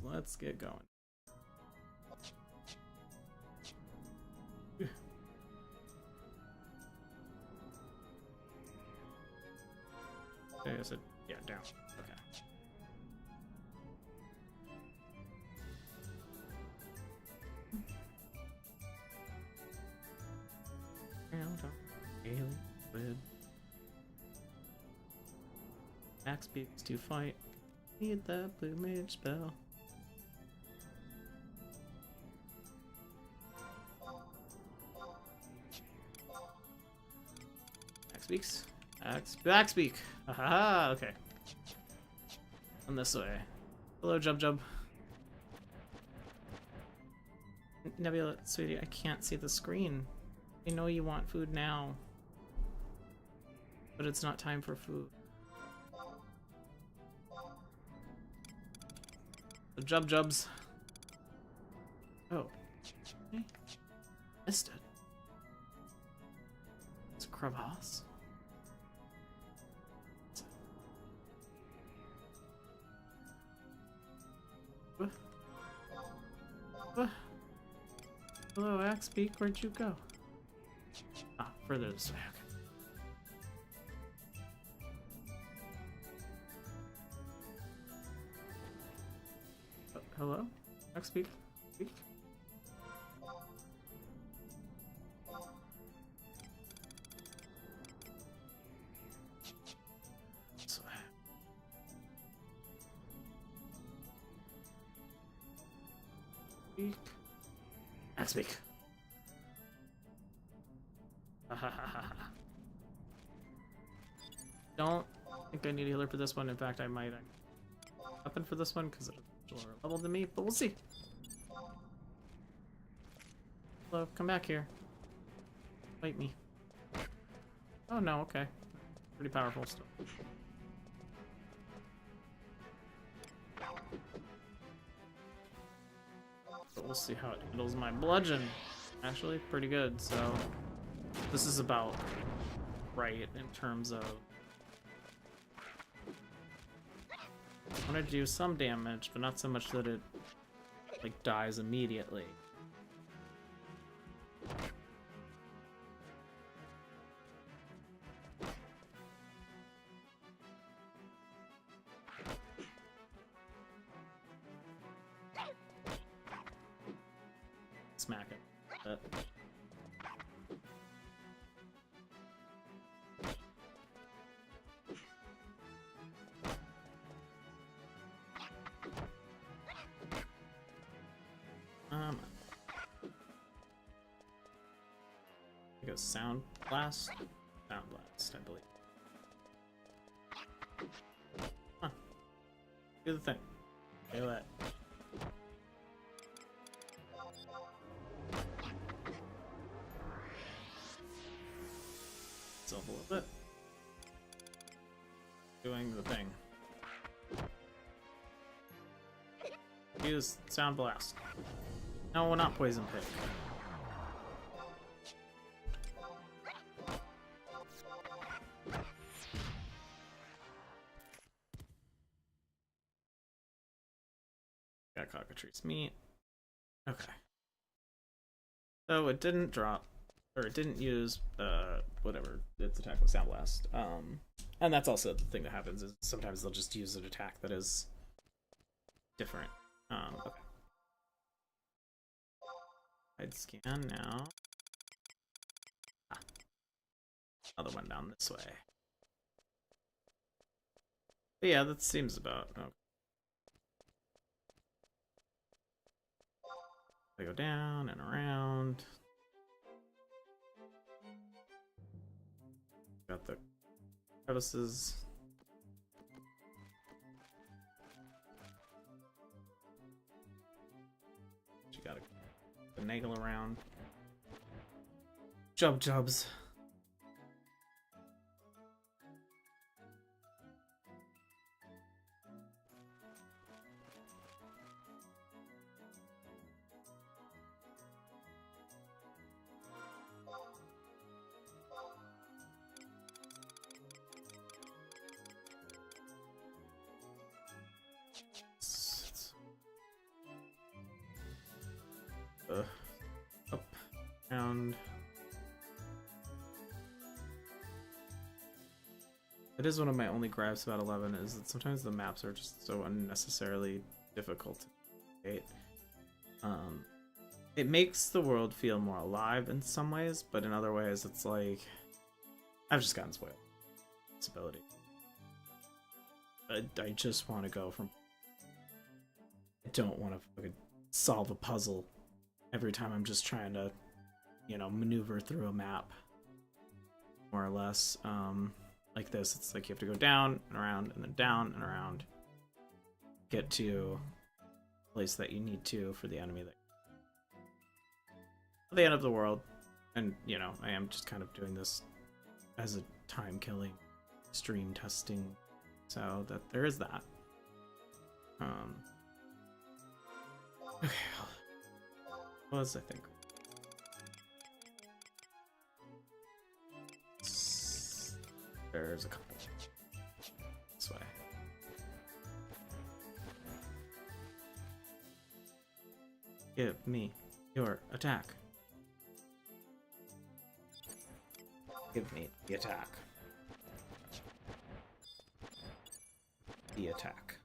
Let's get going. I said, yeah, down. Okay. Alien with axe beaks to fight. Need that blue mage spell. Speaks. Back speak. Haha, okay. And this way. Hello, Jub. Nebula, sweetie, I can't see the screen. I know you want food now. But it's not time for food. The Jubs. Oh. Okay. Missed it. It's a crevasse. Hello, Axebeak, where'd you go? Ah, further this way, okay. Hello? Axebeak? Speak? This way. Speak. Axebeak. Don't think I need a healer for this one. In fact, I might weapon for this one because it's a lower level than me, but we'll see. Hello, come back here. Fight me. Oh no, okay. Pretty powerful still. But we'll see how it handles my bludgeon. Actually, pretty good, so this is about right in terms of I want to do some damage, but not so much that it like dies immediately. Smack it. I go sound blast? Sound blast, I believe. Huh. Do the thing. Do it. Itself a little bit. Doing the thing. Use sound blast. No, we're not poison pick. Got cockatrice meat. Okay. So it didn't drop, or it didn't use whatever its attack was, sound blast. And that's also the thing that happens is sometimes they'll just use an attack that is different. Okay. I'd scan now. Ah. Another one down this way. But yeah, that seems about okay. I go down and around. Got the crevices. You gotta finagle around. Jubs. Up, down. It is one of my only gripes about 11 is that sometimes the maps are just so unnecessarily difficult to create. It makes the world feel more alive in some ways, but in other ways it's like I've just gotten spoiled. This ability. I just want to go from. I don't want to fucking solve a puzzle every time I'm just trying to, you know, maneuver through a map. more or less. Like this, it's like you have to go down and around and then down and around. Get to the place that you need to for the enemy that at the end of the world. And, you know, I am just kind of doing this as a time-killing stream testing, so that there is that. Okay, what was I think? There's a couple. This way. Give me your attack. Give me the attack. The attack.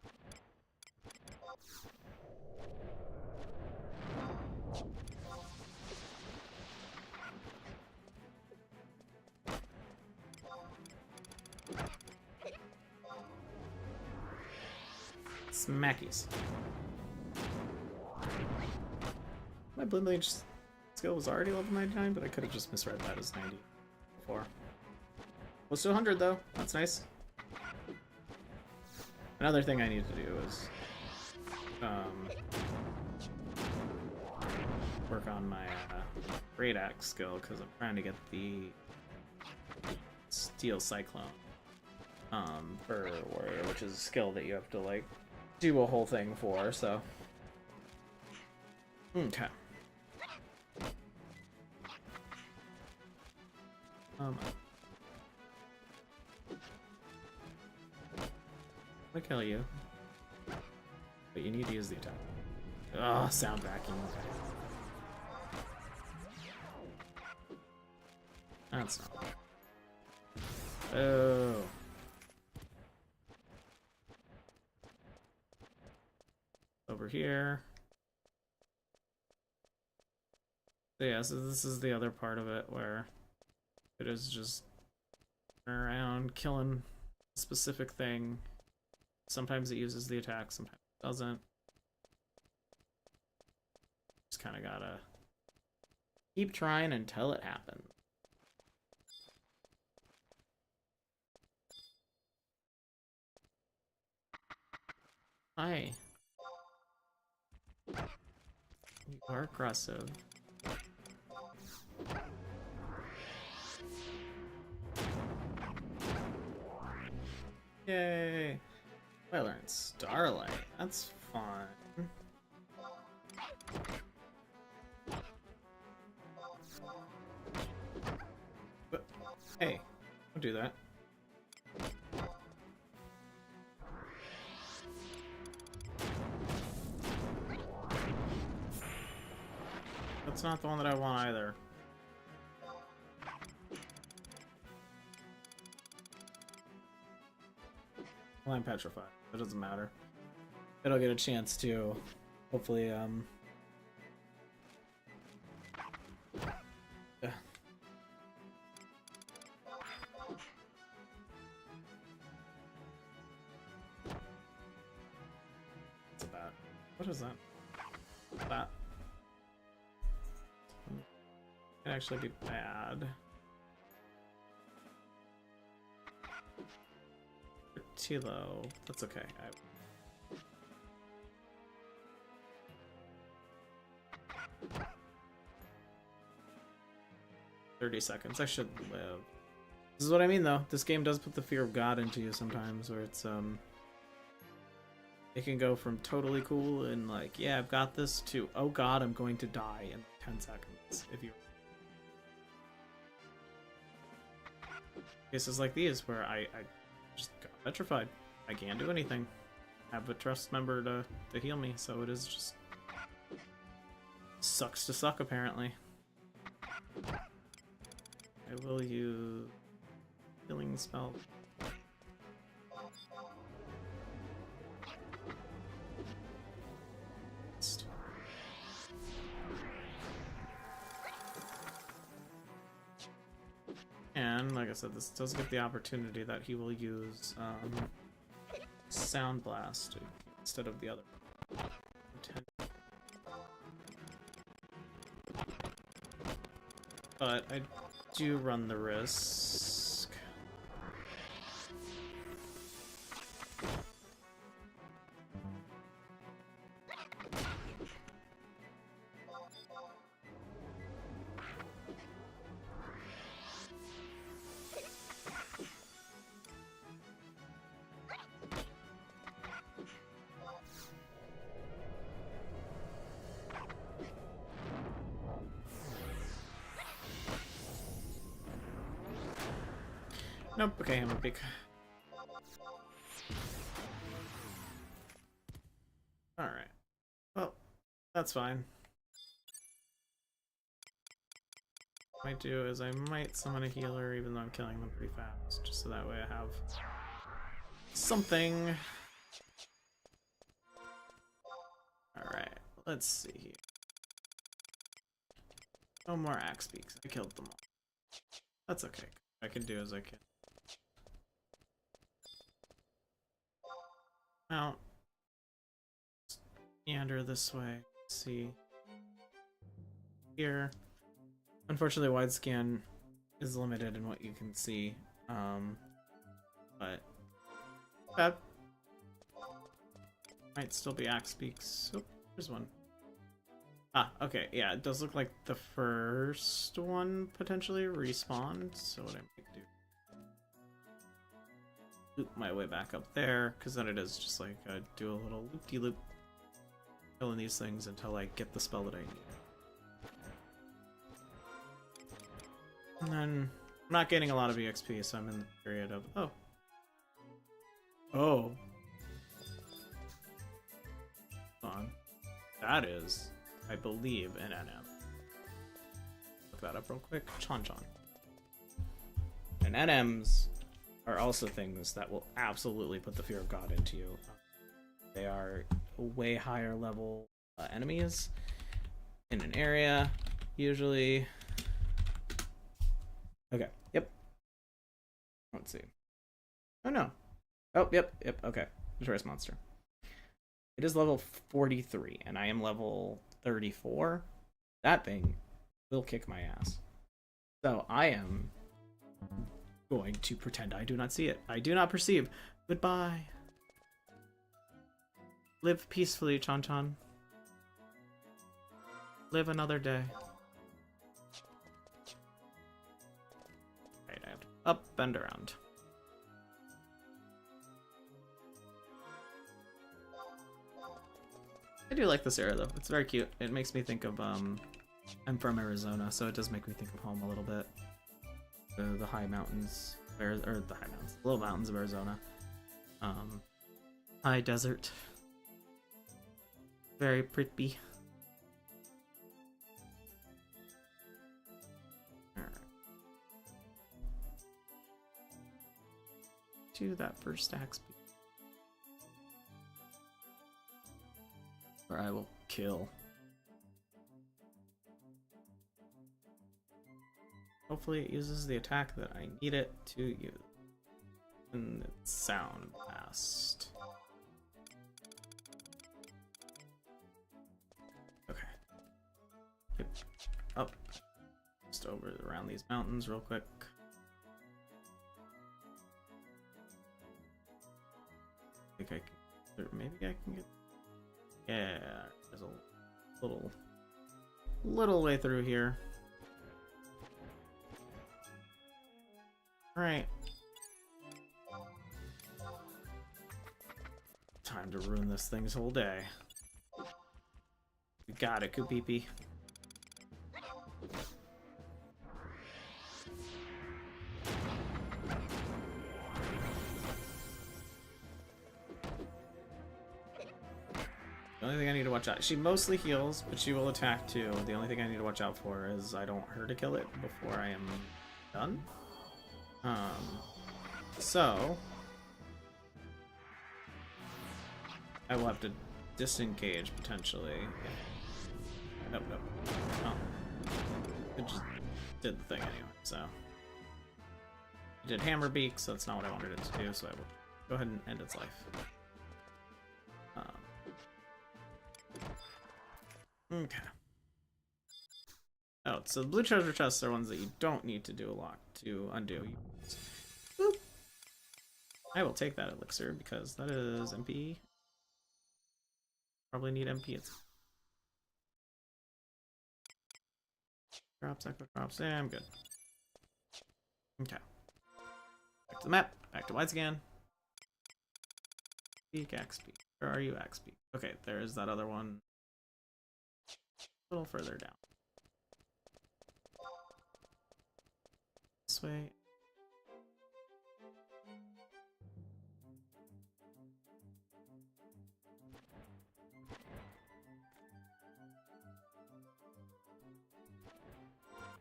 Smackies. My Blue Mage skill was already level 99, but I could have just misread that as 90 before. Close to 100 though. That's nice. Another thing I need to do is work on my Great Axe skill, because I'm trying to get the Steel Cyclone for Warrior, which is a skill that you have to like do a whole thing for, so. Okay. I kill you, but you need to use the attack. Oh, sound vacuum. That's not. Oh. Over here. So yeah, so this is the other part of it where it is just around killing a specific thing. Sometimes it uses the attack, sometimes it doesn't. Just kind of gotta keep trying until it happens. Hi. You are aggressive. Yay! I learned Starlight. That's fun. But hey, don't do that. That's not the one that I want either. Well, I'm petrified. It doesn't matter. It'll get a chance to, hopefully, yeah. What's a bat? What is that? Bat. It can actually be bad. Too low. That's okay. 30 seconds. I should live. This is what I mean, though. This game does put the fear of God into you sometimes, where it's it can go from totally cool and like, yeah, I've got this, to oh God, I'm going to die in 10 seconds. If you cases like these where I just got petrified. I can't do anything. I have a trust member to heal me, so it is just sucks to suck, apparently. I will use healing spell. And like I said, this does get the opportunity that he will use Sound Blast instead of the other. But I do run the risk. Nope, okay, I'm a big... Alright. Well, that's fine. What I might do is I might summon a healer even though I'm killing them pretty fast, just so that way I have something. Alright, let's see here. No more axe beaks. I killed them all. That's okay. I can do as I can. Now, meander this way. Let's see. Here. Unfortunately, wide scan is limited in what you can see. But that might still be axe beaks. Oh, there's one. Ah, okay, yeah, it does look like the first one potentially respawned, so what I might do, loop my way back up there, because then it is just like, do a little loop-de-loop, killing these things until I get the spell that I need. And then, I'm not getting a lot of EXP, so I'm in the period of, oh. Oh. Hold on. That is... I believe in NM. Look that up real quick. Chon. And NMs are also things that will absolutely put the fear of God into you. They are way higher level enemies in an area, usually. Okay, yep. Let's see. Oh no. Oh, yep, okay. Notorious monster. It is level 43, and I am level 34. That thing will kick my ass. So I am going to pretend I do not see it. I do not perceive. Goodbye. Live peacefully, Chon. Live another day. Right, I have to up and around. I do like this area though. It's very cute. It makes me think of I'm from Arizona, so it does make me think of home a little bit. The high mountains, or the high mountains, the little mountains of Arizona. High desert. Very pretty. Alright. To that first axe beat. Or I will kill. Hopefully it uses the attack that I need it to use. And it's sound fast. Okay. Yep. Up. Just over around these mountains real quick. I think I can, or maybe I can get, yeah, there's a little way through here. Alright. Time to ruin this thing's whole day. You got it, Kupeepee. The only thing I need to watch out, she mostly heals, but she will attack too. The only thing I need to watch out for is I don't want her to kill it before I am done. So I will have to disengage potentially. Nope. Oh. It just did the thing anyway, so. It did hammer beak, so that's not what I wanted it to do, so I will go ahead and end its life. Okay. Oh, so the blue treasure chests are ones that you don't need to do a lot to undo. Boop. I will take that elixir because that is MP. Probably need MP. It's drops, echo drops. Yeah, I'm good. Okay. Back to the map. Back to Widescan. Peak, Axe Peak. Where are you, Axe Peak? Okay, there's that other one. A little further down. This way.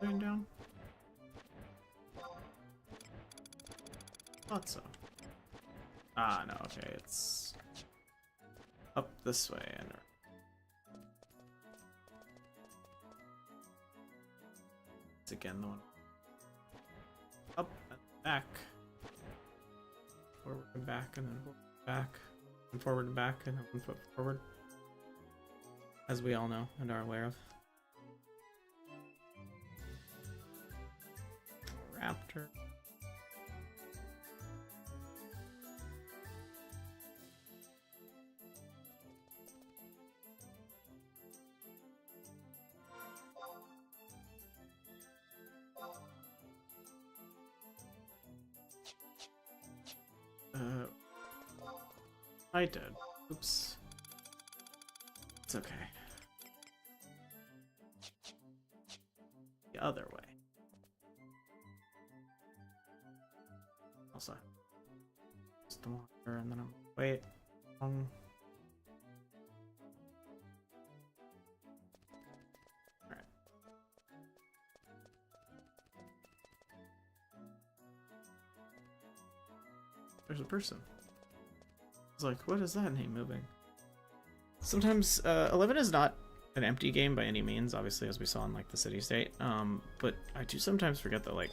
Going down. Thought so. Ah, no, okay, it's up this way and it's again the one up and back, forward and back, and then back and forward and back, and then 1 foot forward, as we all know and are aware of. Raptor. I did. Oops. It's okay. The other way. Also, just the water, and then I'm wait. Alright. There's a person. I was like, what is that name moving? Sometimes 11 is not an empty game by any means, obviously, as we saw in like the city state. But I do sometimes forget that like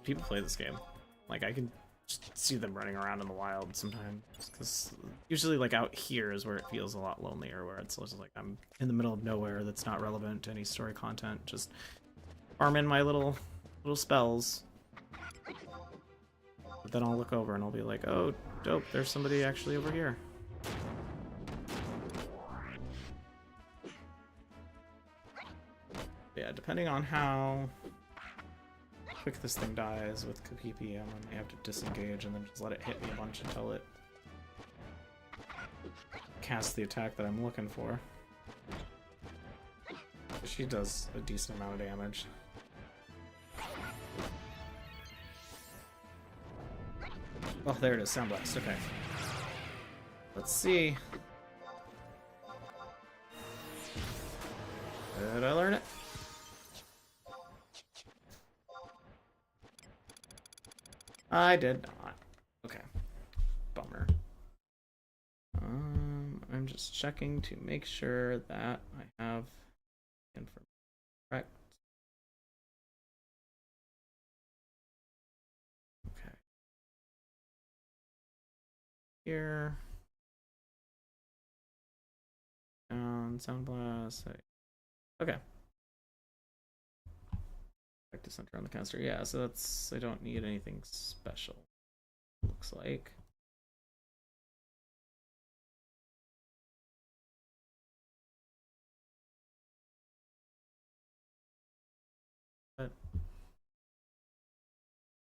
people play this game. Like I can just see them running around in the wild sometimes, because usually like out here is where it feels a lot lonelier, where it's just like I'm in the middle of nowhere that's not relevant to any story content, just farming my little spells. But then I'll look over and I'll be like, oh, dope, there's somebody actually over here. Yeah, depending on how quick this thing dies with Kapipi, I may have to disengage and then just let it hit me a bunch until it casts the attack that I'm looking for. She does a decent amount of damage. Oh, there it is, Sound Blast, okay. Let's see. Did I learn it? I did not. Okay. Bummer. I'm just checking to make sure that I have information correct. Okay. Here. Down, Sound Blast. Okay. Back to center on the caster. Yeah, so that's, I don't need anything special, looks like. But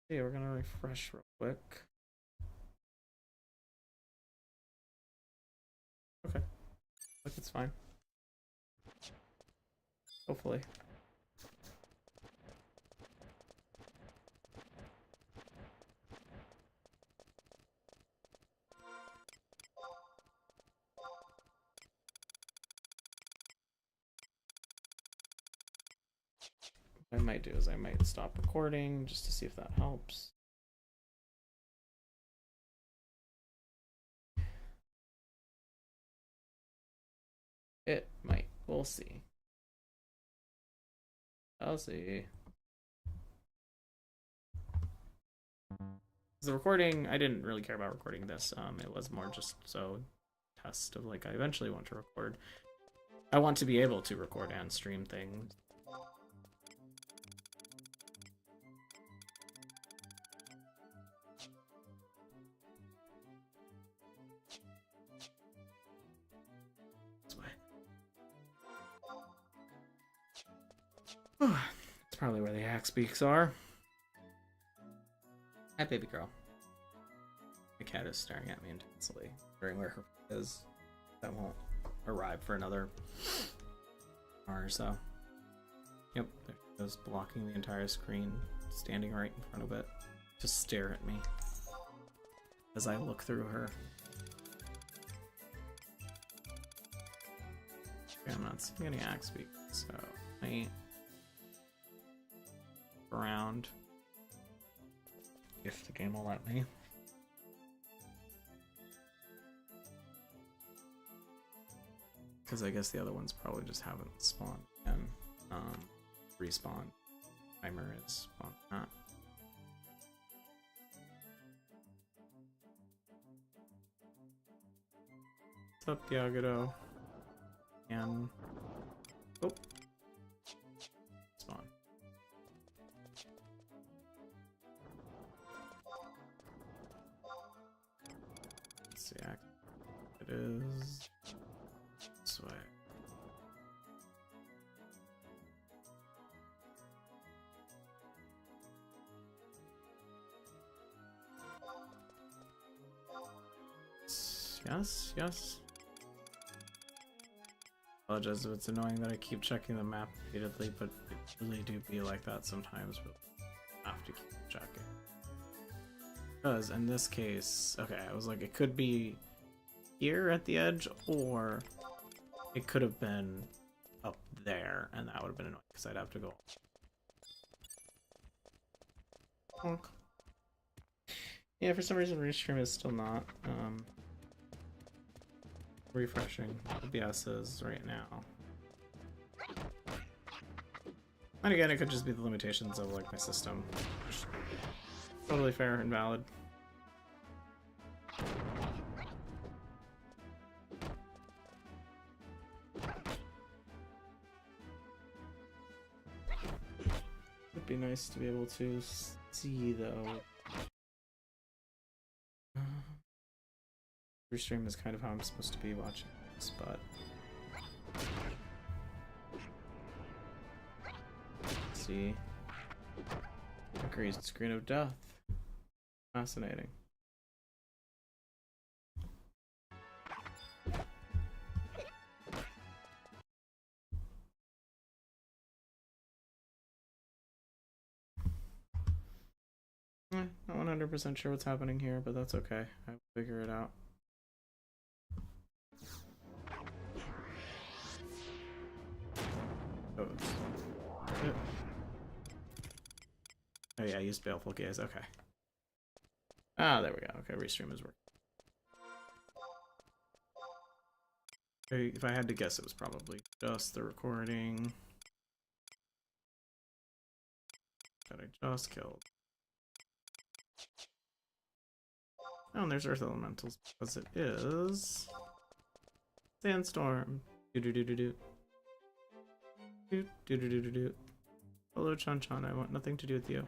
yeah, we're gonna refresh real quick. Okay. Look, it's fine. Hopefully. What I might do is I might stop recording just to see if that helps. It might. We'll see. I'll see. The recording, I didn't really care about recording this. It was more just so test of like I eventually want to record. I want to be able to record and stream things. That's probably where the axe beaks are. Hi, baby girl. My cat is staring at me intensely, wondering where her is. That won't arrive for another hour or so. Yep, there she goes, blocking the entire screen, standing right in front of it. Just stare at me as I look through her. Okay, I'm not seeing any axe beaks, so I around if the game will let me. Because I guess the other ones probably just haven't spawned again. Respawn timer is spawned not. What's up, Diagodo? And oh, spawn. Let's see, it is this way. Yes, yes. Apologize if it's annoying that I keep checking the map repeatedly, but it really do be like that sometimes, but I have to keep checking. Because in this case, okay, I was like, it could be here at the edge, or it could have been up there, and that would have been annoying, because I'd have to go. Honk. Yeah, for some reason Restream is still not refreshing OBS's right now. And again, it could just be the limitations of like my system. Totally fair and valid. It'd be nice to be able to see though. Restream is kind of how I'm supposed to be watching this, but let's see. Increased screen of death. Fascinating. Not 100% sure what's happening here, but that's okay. I'll figure it out. Oh yeah, I used Baleful Gaze, okay. Ah, there we go. Okay, Restream is working. If I had to guess, it was probably just the recording that I just killed. Oh, and there's Earth Elementals, because it is Sandstorm. Do-do-do-do-do. Do-do-do-do-do. Hello, Chan-Chan, I want nothing to do with you.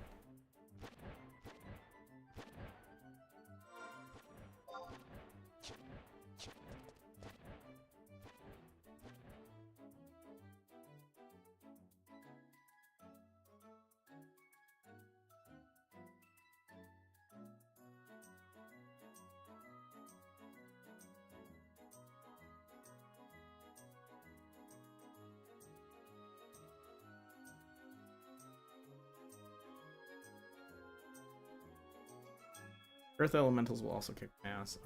Earth Elementals will also kick my ass.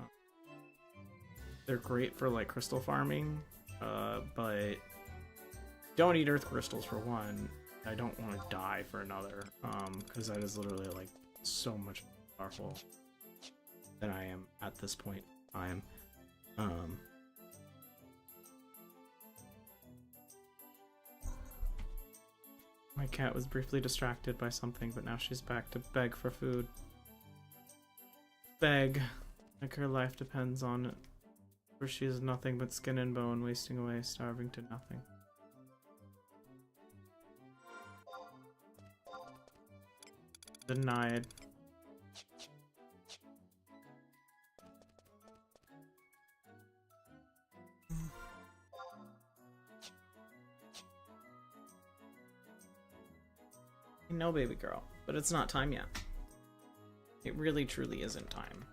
They're great for like crystal farming, but don't eat Earth crystals for one. I don't want to die for another, because that is literally like so much more powerful than I am at this point in time. My cat was briefly distracted by something, but now she's back to beg for food. Beg, like her life depends on it, for she is nothing but skin and bone, wasting away, starving to nothing. Denied. No, baby girl, but it's not time yet. It really truly isn't time.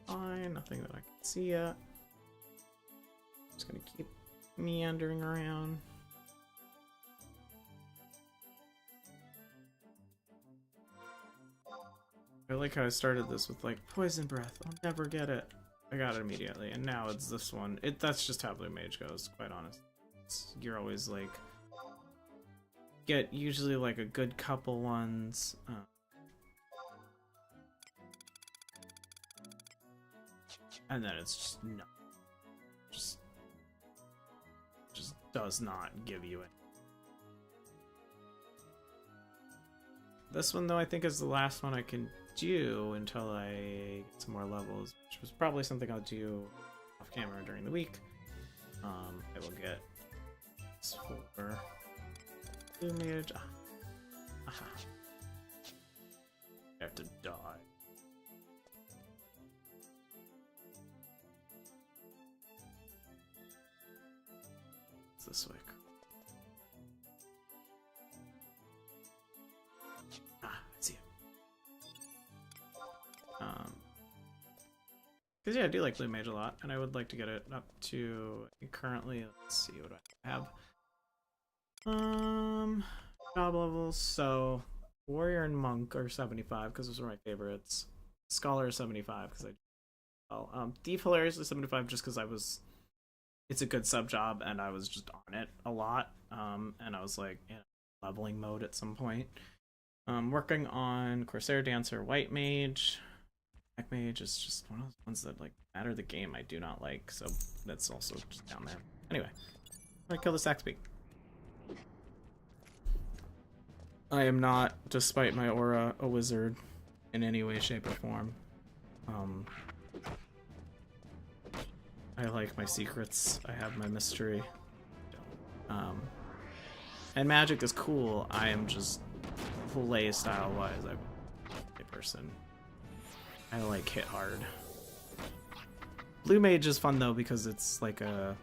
Fine, nothing that I can see yet. Just gonna keep meandering around. I like how I started this with like poison breath. I'll never get it. I got it immediately, and now it's this one. That's just how Blue Mage goes, quite honest. You're always like get usually like a good couple ones. And then it's just no. Just does not give you it. This one though I think is the last one I can do until I get some more levels, which was probably something I'll do off camera during the week. I will get this for Blue Mage. Aha. I have to die. It's this way. Ah, I see it. Because yeah, I do like Blue Mage a lot, and I would like to get it up to currently. Let's see what I have. Job levels. So Warrior and Monk are 75 because those are my favorites. Scholar is 75 because Thief Hilarious is 75 just because it's a good sub job and I was just on it a lot. And I was like in leveling mode at some point. Working on Corsair Dancer, White Mage. Black Mage is just one of those ones that like matter the game I do not like, so that's also just down there. Anyway, I'm gonna kill the Saxby. I am not, despite my aura, a wizard in any way, shape, or form. I like my secrets. I have my mystery. And magic is cool. I am just play style wise. I'm a person. I like hit hard. Blue Mage is fun though because it's like a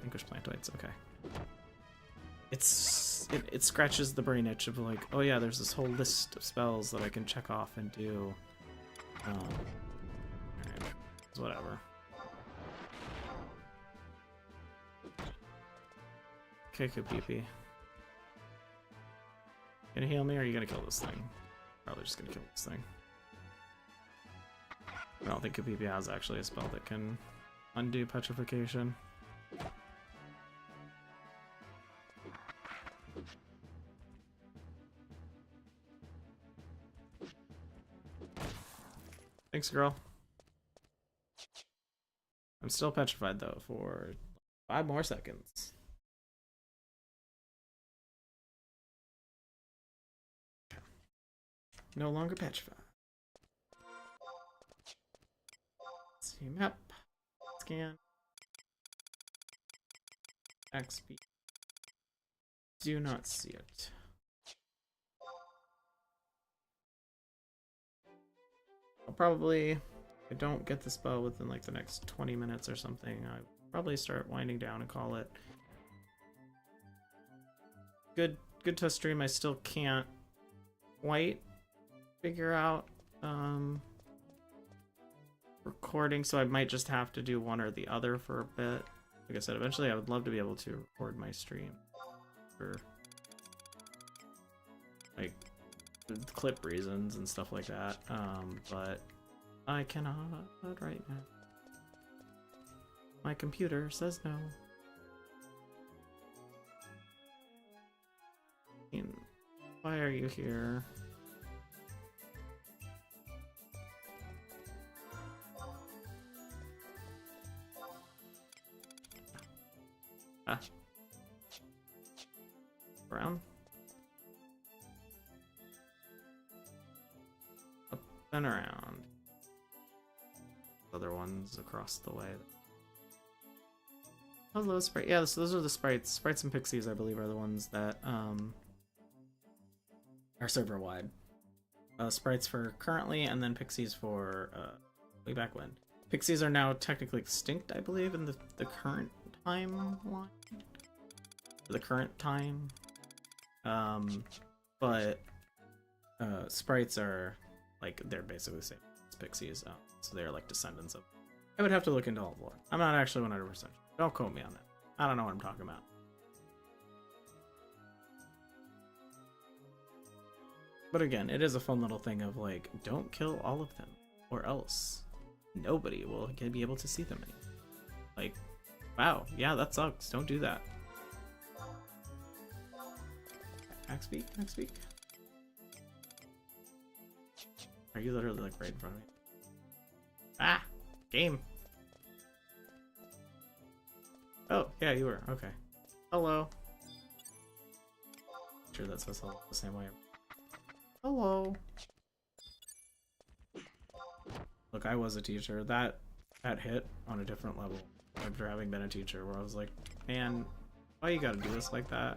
English Plantoids. Okay. It scratches the brain itch of like, oh yeah, there's this whole list of spells that I can check off and do. Alright, whatever. Okay, Kapipi. Gonna heal me or are you gonna kill this thing? Probably just gonna kill this thing. I don't think Kapipi has actually a spell that can undo petrification. Thanks, girl. I'm still petrified though for 5 more seconds. No longer petrified. See map. Scan. XP. Do not see it. I'll probably, if I don't get the spell within like the next 20 minutes or something, I'll probably start winding down and call it. Good to stream. I still can't quite figure out recording, so I might just have to do one or the other for a bit. Like I said, eventually I would love to be able to record my stream for like clip reasons and stuff like that, but I cannot right now. My computer says no. Why are you here? Ah. Brown. Up, Spin around. Other ones across the way. Hello, sprite. Yeah, so those are the sprites. Sprites and pixies, I believe, are the ones that are server wide. Sprites for currently, and then pixies for way back when. Pixies are now technically extinct, I believe, in the current timeline. The current time. But sprites are like they're basically the same as pixies, so they're like descendants of. I would have to look into all the lore. I'm not actually 100%. Don't quote me on that. I don't know what I'm talking about. But again, it is a fun little thing of like, don't kill all of them, or else nobody will be able to see them anymore. Like, wow, yeah, that sucks. Don't do that. Max speak, Max speak. Are you literally like right in front of me? Ah, game. Oh, yeah, you were. Okay. Hello. Sure, that says hello the same way. Hello. Look, I was a teacher. That hit on a different level after having been a teacher, where I was like, man, why you gotta do this like that?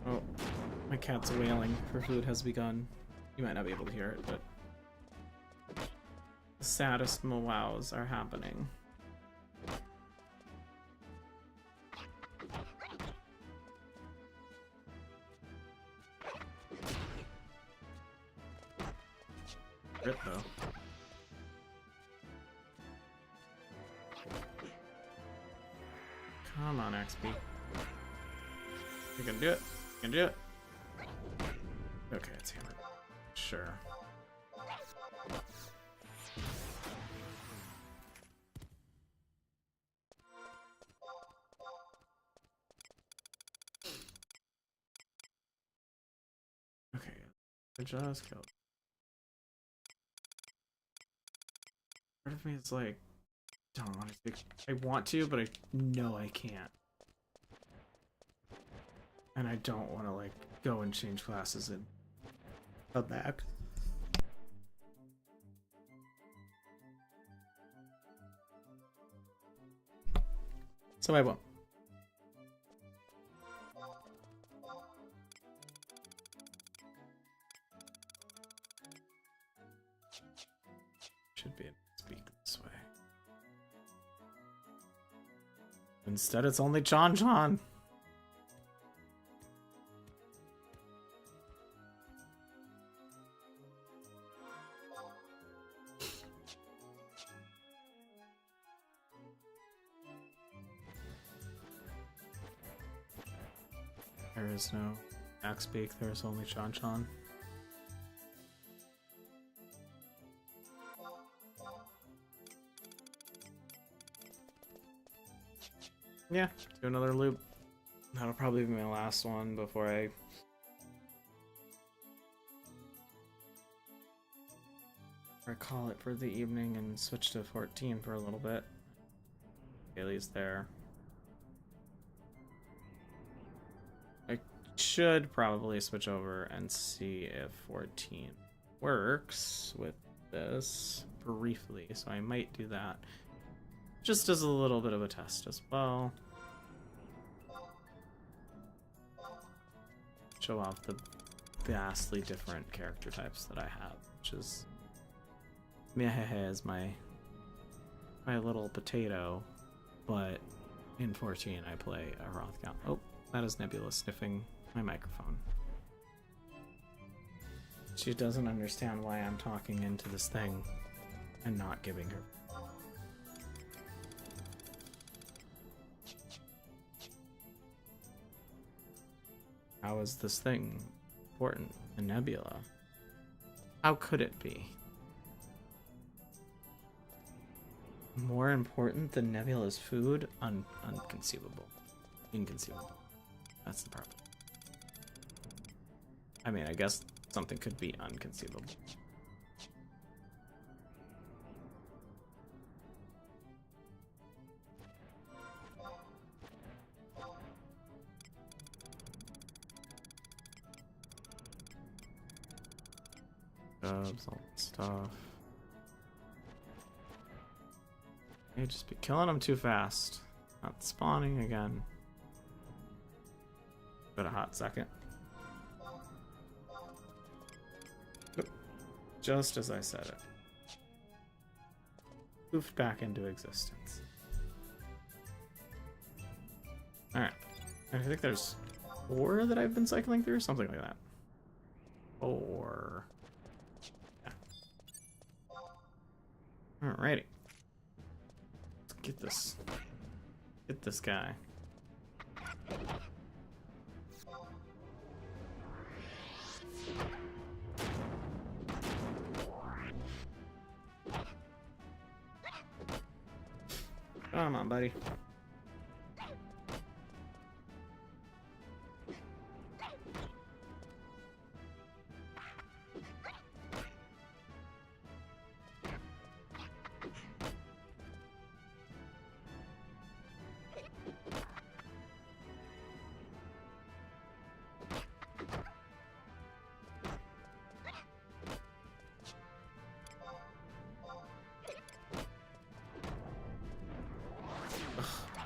Oh, my cat's wailing. Her food has begun. You might not be able to hear it, but the saddest meows are happening. Rip though. Come on, XP. You can do it. You can do it. Okay, it's hammered. Sure. Okay, I just killed. Part of me is like, don't want to. I want to, but I know I can't. And I don't want to like go and change classes and come back. So I won't. Should be able to speak this way. Instead, it's only John. There is no backspeak, there is only Chan. Yeah, do another loop. That'll probably be my last one before I call it for the evening and switch to 14 for a little bit. Bailey's there. I should probably switch over and see if 14 works with this briefly, so I might do that just as a little bit of a test as well. Show off the vastly different character types that I have, which is Miahehe is my little potato, but in 14 I play a Rothgaunt. Oh, that is Nebula sniffing my microphone. She doesn't understand why I'm talking into this thing and not giving her. How is this thing important in Nebula? How could it be? More important than Nebula's food? Unconceivable. Inconceivable. That's the problem. I mean, I guess something could be unconceivable. Dubs, all that stuff. May just be killing them too fast. Not spawning again. But a hot second. Oop. Just as I said it. Poofed back into existence. Alright. I think there's 4 that I've been cycling through, something like that. 4. Yeah. Alrighty. Let's get this. Get this guy. Come on, buddy.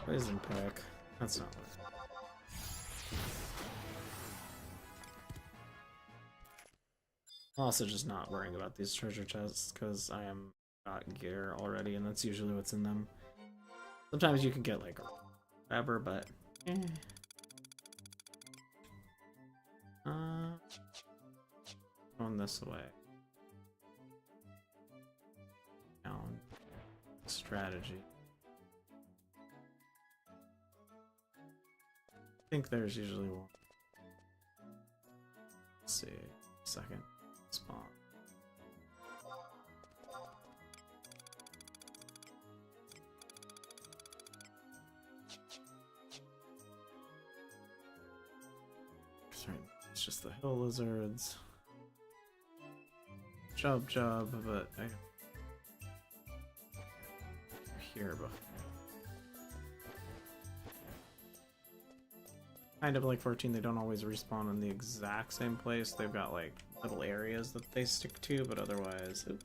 Poison pack. That's not what. I'm also just not worrying about these treasure chests because I am got gear already, and that's usually what's in them. Sometimes you can get like whatever, but going this way. Down. Strategy. I think there's usually one. Let's see. Second. Spawn. Sorry, it's just the hill lizards. Job, but I here before. Kind of like 14, they don't always respawn in the exact same place. They've got like little areas that they stick to, but otherwise. Oop.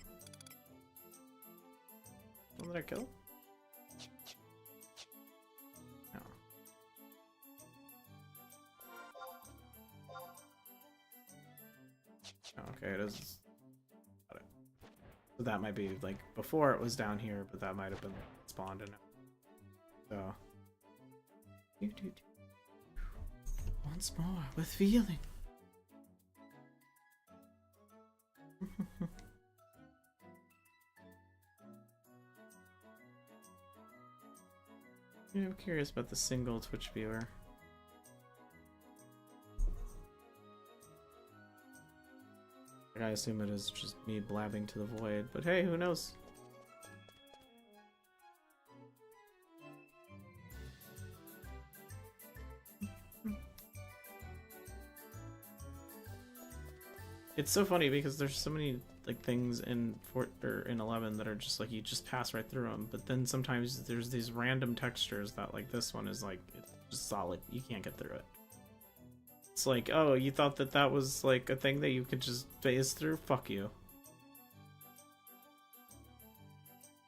What did I kill? No. Oh, okay, it is. Got it. So that might be like before it was down here, but that might have been spawned in it. So. Once more, with feeling. Yeah, I'm curious about the single Twitch viewer. I assume it is just me blabbing to the void, but hey, who knows? It's so funny because there's so many like things in in 11 that are just like you just pass right through them, but then sometimes there's these random textures that like this one is like it's just solid. You can't get through it. It's like, oh, you thought that that was like a thing that you could just phase through? Fuck you.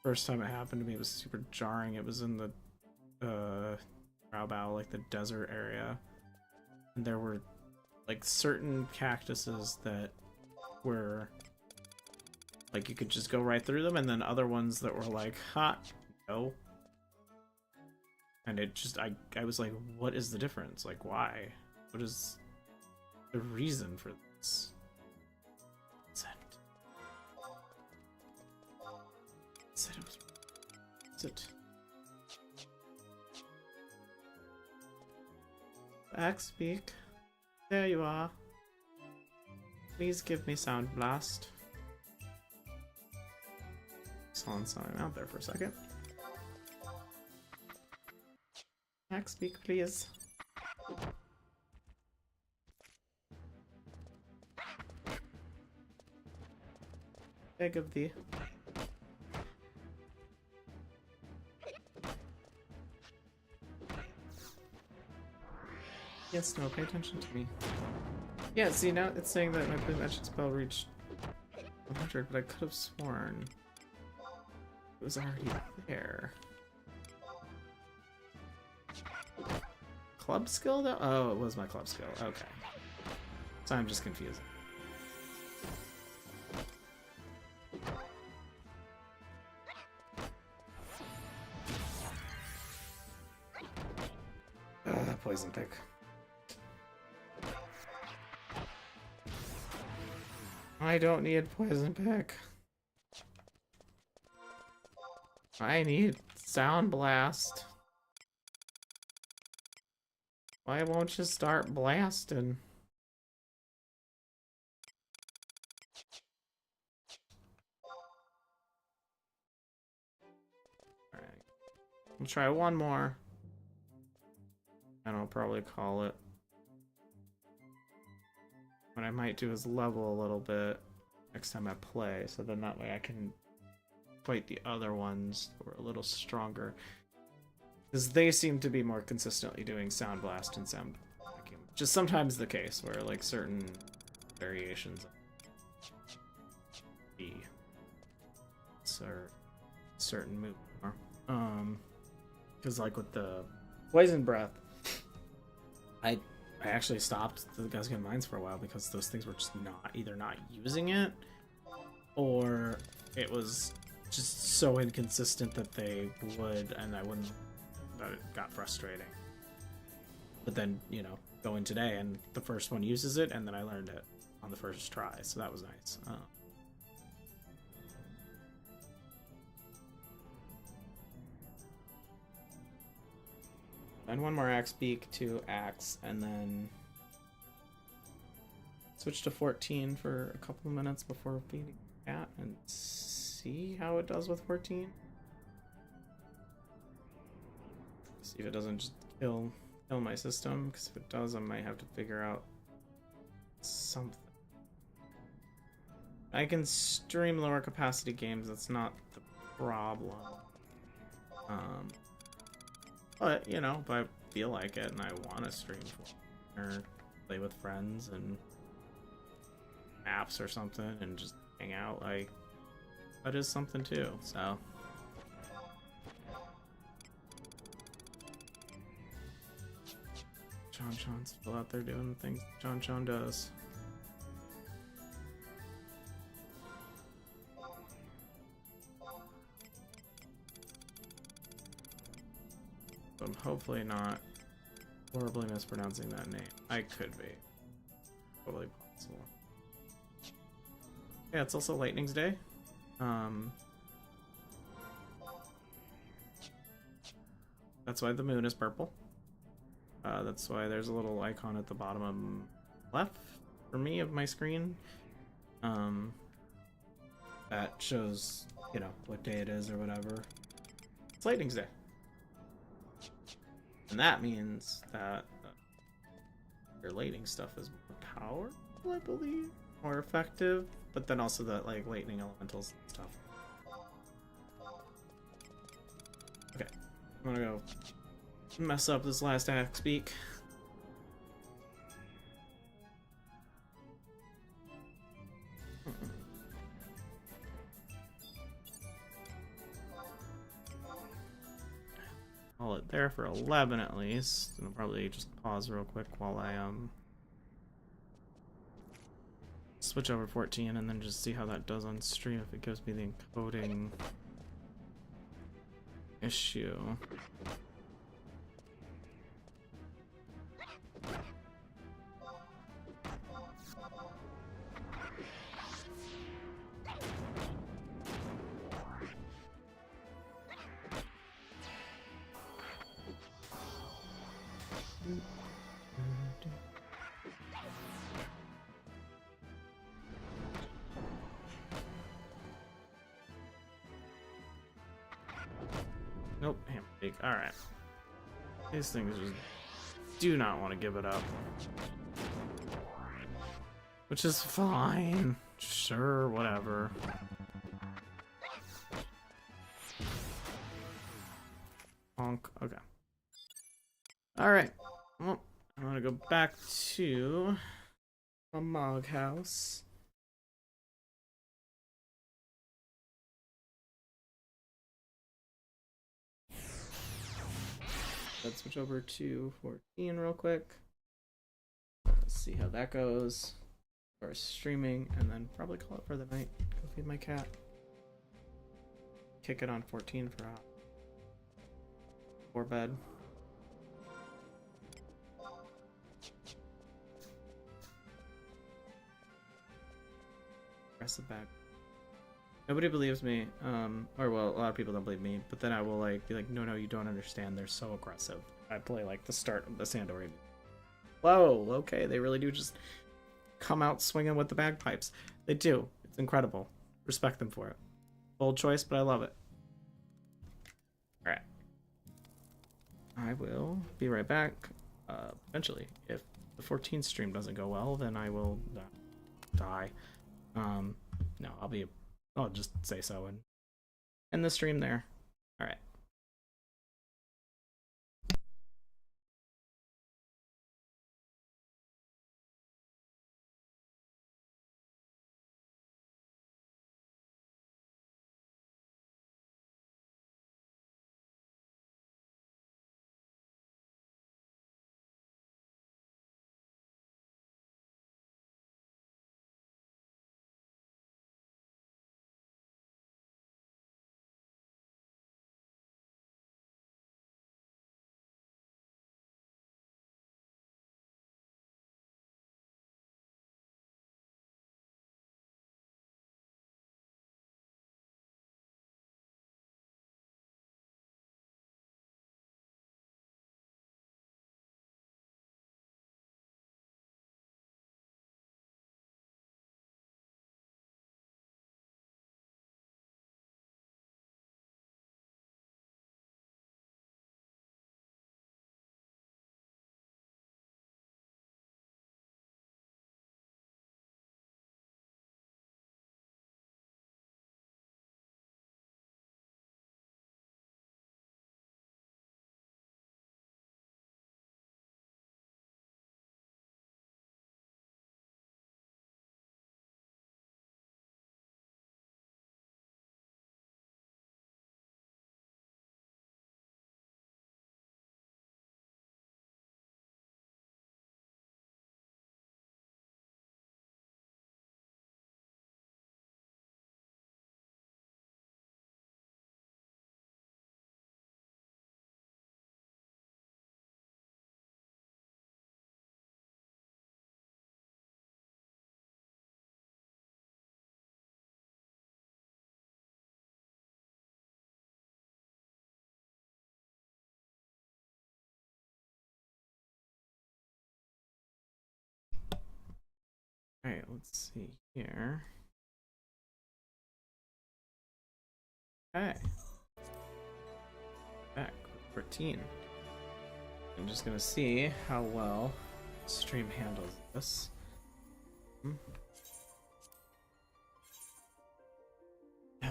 First time it happened to me, it was super jarring. It was in the Raubao, like the desert area, and there were like certain cactuses that were like you could just go right through them, and then other ones that were like, ha, no. And it just, I was like, what is the difference? Like, why? What is the reason for this? Said it was. Is it? Backspeak. There you are. Please give me Sound Blast. Silence sign out there for a second. Backspeak, please. Beg of thee. Yes, no, pay attention to me. Yeah, see, now it's saying that my blue magic spell reached 100, but I could have sworn it was already there. Club skill though? Oh, it was my club skill. Okay. So I'm just confused. Poison pick. I don't need poison pick. I need sound blast. Why won't you start blasting? Alright. We'll try one more. And I'll probably call it. What I might do is level a little bit next time I play, so then that way I can fight the other ones that were a little stronger. Because they seem to be more consistently doing Sound Blast and Sound Vacuum. Which is sometimes the case, where like certain variations of the certain move are. Because like with the Poison Breath, I actually stopped the Guzgan Mines for a while because those things were just either not using it, or it was just so inconsistent that they would, and I wouldn't, that it got frustrating. But then, you know, going today, and the first one uses it, and then I learned it on the first try, so that was nice. And one more Axe Beak, 2 Axe, and then switch to 14 for a couple of minutes before beating Cat and see how it does with 14. See if it doesn't just kill my system, because if it does, I might have to figure out something. I can stream lower capacity games, that's not the problem. But, you know, if I feel like it and I want to stream or play with friends and apps or something and just hang out, like, that is something too, so. Chon's still out there doing the things Chon does. I'm hopefully not horribly mispronouncing that name. I could be. Totally possible. Yeah, it's also Lightning's Day. That's why the moon is purple. That's why there's a little icon at the bottom left for me of my screen. That shows, you know, what day it is or whatever. It's Lightning's Day. And that means that your lightning stuff is more powerful, I believe, more effective, but then also that like lightning elementals and stuff. Okay, I'm gonna go mess up this last Axe Beak. Hold it there for 11 at least. And I'll probably just pause real quick while I switch over 14 and then just see how that does on stream if it gives me the encoding issue. Nope, hammer beak. Alright. These things just do not want to give it up. Which is fine. Sure, whatever. Honk. Okay. Alright. Well, I'm gonna go back to a Mog House. let's switch over to 14 real quick. Let's see how that goes. Or streaming, and then probably call it for the night. Go feed my cat. Kick it on 14 for bed. Aggressive bag. Nobody believes me, or well, a lot of people don't believe me, but then I will like be like, no, you don't understand, they're so aggressive. I play like the start of the Sandori. Whoa, okay, they really do just come out swinging with the bagpipes. They do. It's incredible. Respect them for it. Bold choice, but I love it. Alright. I will be right back. Eventually. If the 14th stream doesn't go well, then I will die. No, I'll just say so and end the stream there. Alright. Alright, let's see here. Okay. Back with 14. I'm just gonna see how well stream handles this. And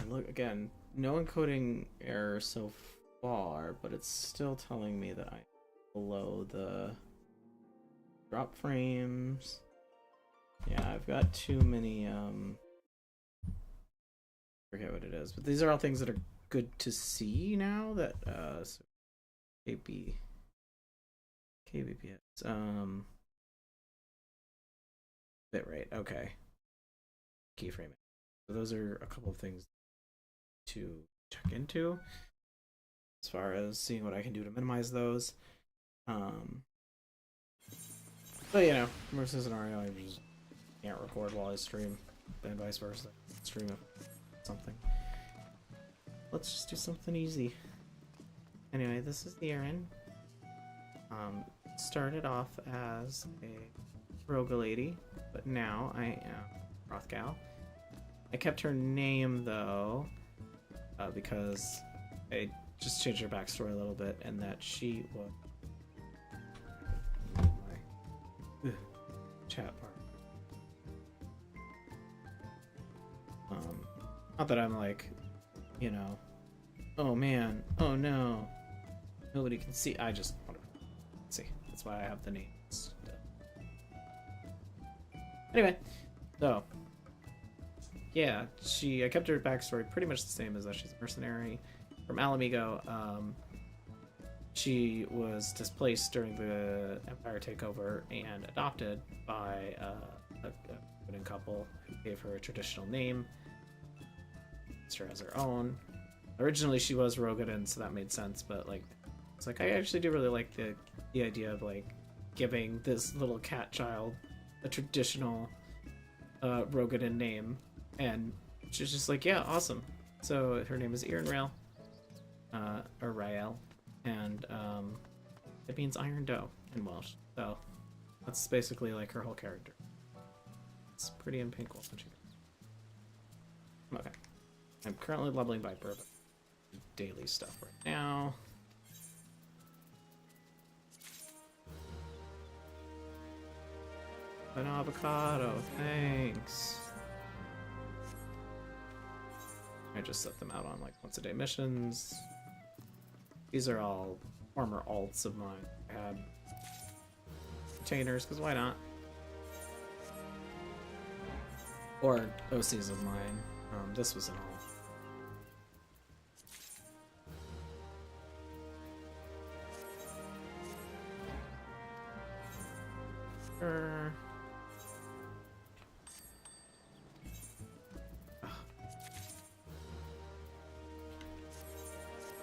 look again, no encoding error so far, but it's still telling me that I'm below the drop frames. Yeah, I've got too many, forget what it is, but these are all things that are good to see now that, so KBPS, bitrate, okay. Keyframe. So those are a couple of things to check into as far as seeing what I can do to minimize those. But you know, worst case scenario, I just can't record while I stream, and vice versa. Stream something. Let's just do something easy. Anyway, this is the errand. Started off as a rogue lady, but now I am Rothgal. I kept her name though, because I just changed her backstory a little bit, and that she was chat part. Not that I'm like, you know, oh man, oh no, nobody can see. I just want to see. That's why I have the names. Anyway, so yeah, I kept her backstory pretty much the same as that. She's a mercenary from Alamigo. she was displaced during the Empire takeover and adopted by a Rogan couple who gave her a traditional name. Used her as her own. Originally, she was Rogadan, so that made sense. But like, it's like I actually do really like the idea of like giving this little cat child a traditional Rogadan name, and she's just like, yeah, awesome. So her name is Ironrail, or Rael, and it means iron doe in Welsh. So that's basically like her whole character. It's pretty in pink wolf. Okay, I'm currently leveling Viper, but daily stuff right now. An avocado, thanks. I just set them out on like once a day missions. These are all former alts of mine. I had containers, because why not? Or OCs of mine. This was an alt. Sure.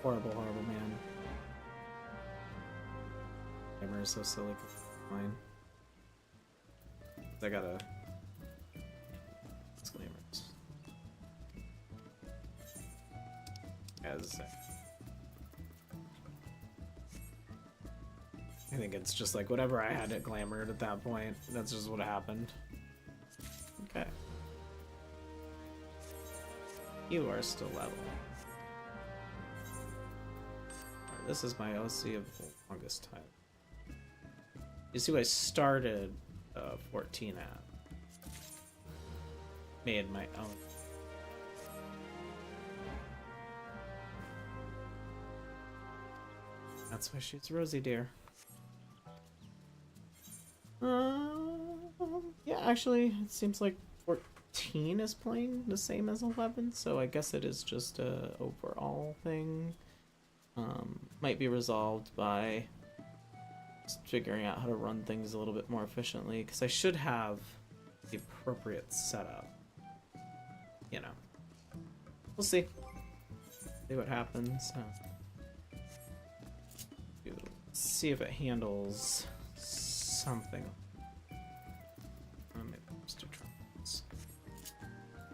Horrible, horrible, man. Camera is so silly. Mine. I gotta. Disclaimers. As. I think it's just like whatever I had it glamored at that point. That's just what happened. Okay. You are still level. This is my OC of the longest time. You see, I started 14 at. Made my own. That's why she's Rosie dear. Yeah, actually, it seems like 14 is playing the same as 11, so I guess it is just a overall thing. Might be resolved by just figuring out how to run things a little bit more efficiently, because I should have the appropriate setup. You know. We'll see. See what happens. See if it handles something. Maybe just to try this.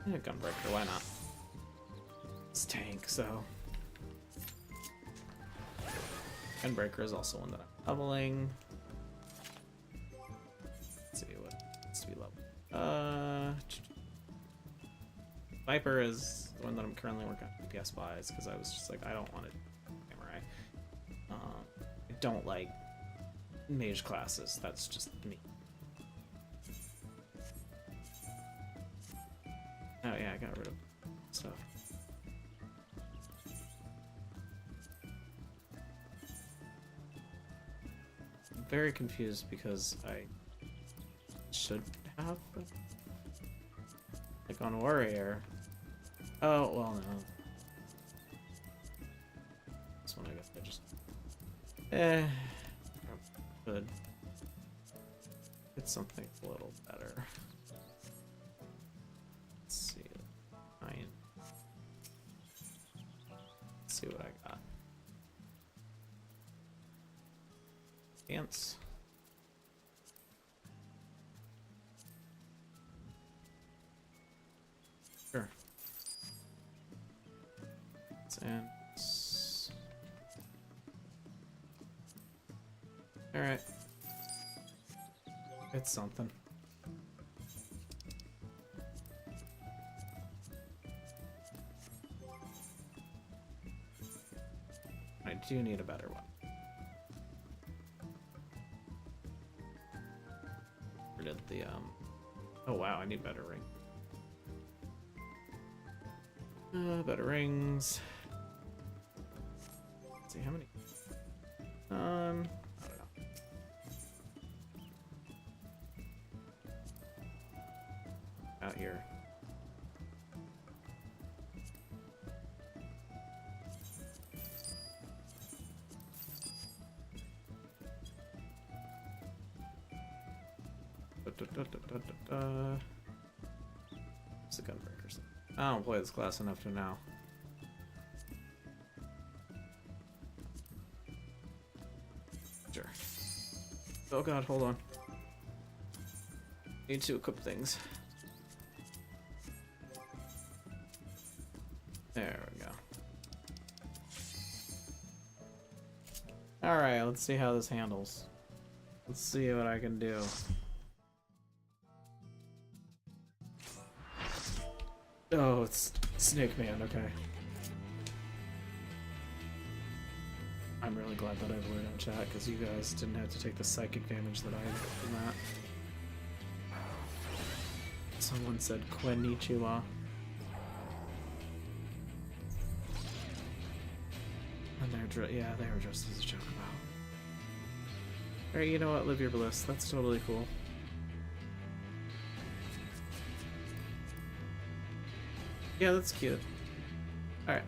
Yeah, Gunbreaker, why not? It's tank, so. Gunbreaker is also one that I'm leveling. Let's see what needs to be leveled. Viper is the one that I'm currently working on DPS wise, because I was just like, I don't want to samurai. I don't like mage classes. That's just me. Oh yeah, I got rid of stuff. I'm very confused because I should have like on Warrior. Oh well, no. This one I guess I just could get something a little better. Let's see. Let's see what I got. Dance. Sure. Dance. All right. It's something. I do need a better one. Where did the oh wow, I need better ring. Better rings. Let's see how many. I don't know. Out here. It's the gunbreakers. I don't play this class enough to know. Sure. Oh god, hold on. Need to equip things. There we go. Alright, let's see how this handles. Let's see what I can do. Oh, it's Snake Man, okay. I'm really glad that I blurred out chat, because you guys didn't have to take the psychic damage that I had from that. Someone said Konnichiwa. And yeah, they were dressed as a chocobo. Alright, you know what? Live your bliss. That's totally cool. Yeah, that's cute. Alright.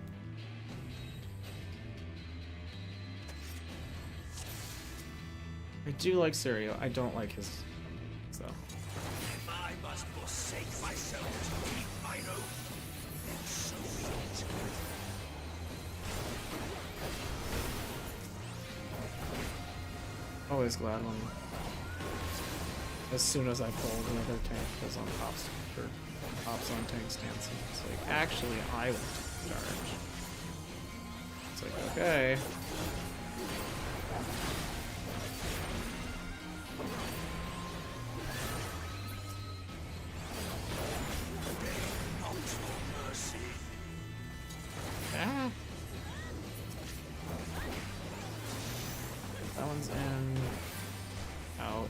I do like Serio. I don't like his... so... I must forsake myself to keep my oath. Then so be it. Always glad when... as soon as I pull, another tank goes on pops on tank stance. It's like, actually, I want to charge. It's like, okay. Ah. That one's in. Out.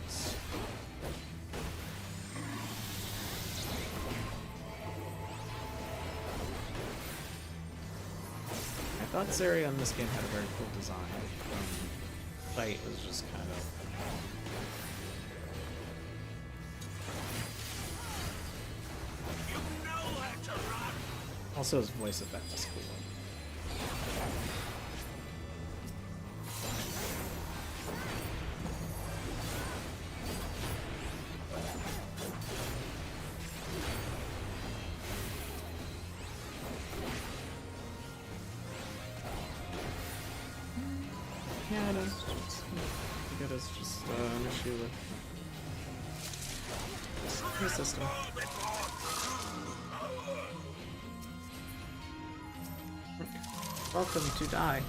I thought Zeri on this game had a very cool design. Fight was just kind of... also, his voice effect is cool. Yeah, it is. I think it is just an issue with the system. Welcome to die.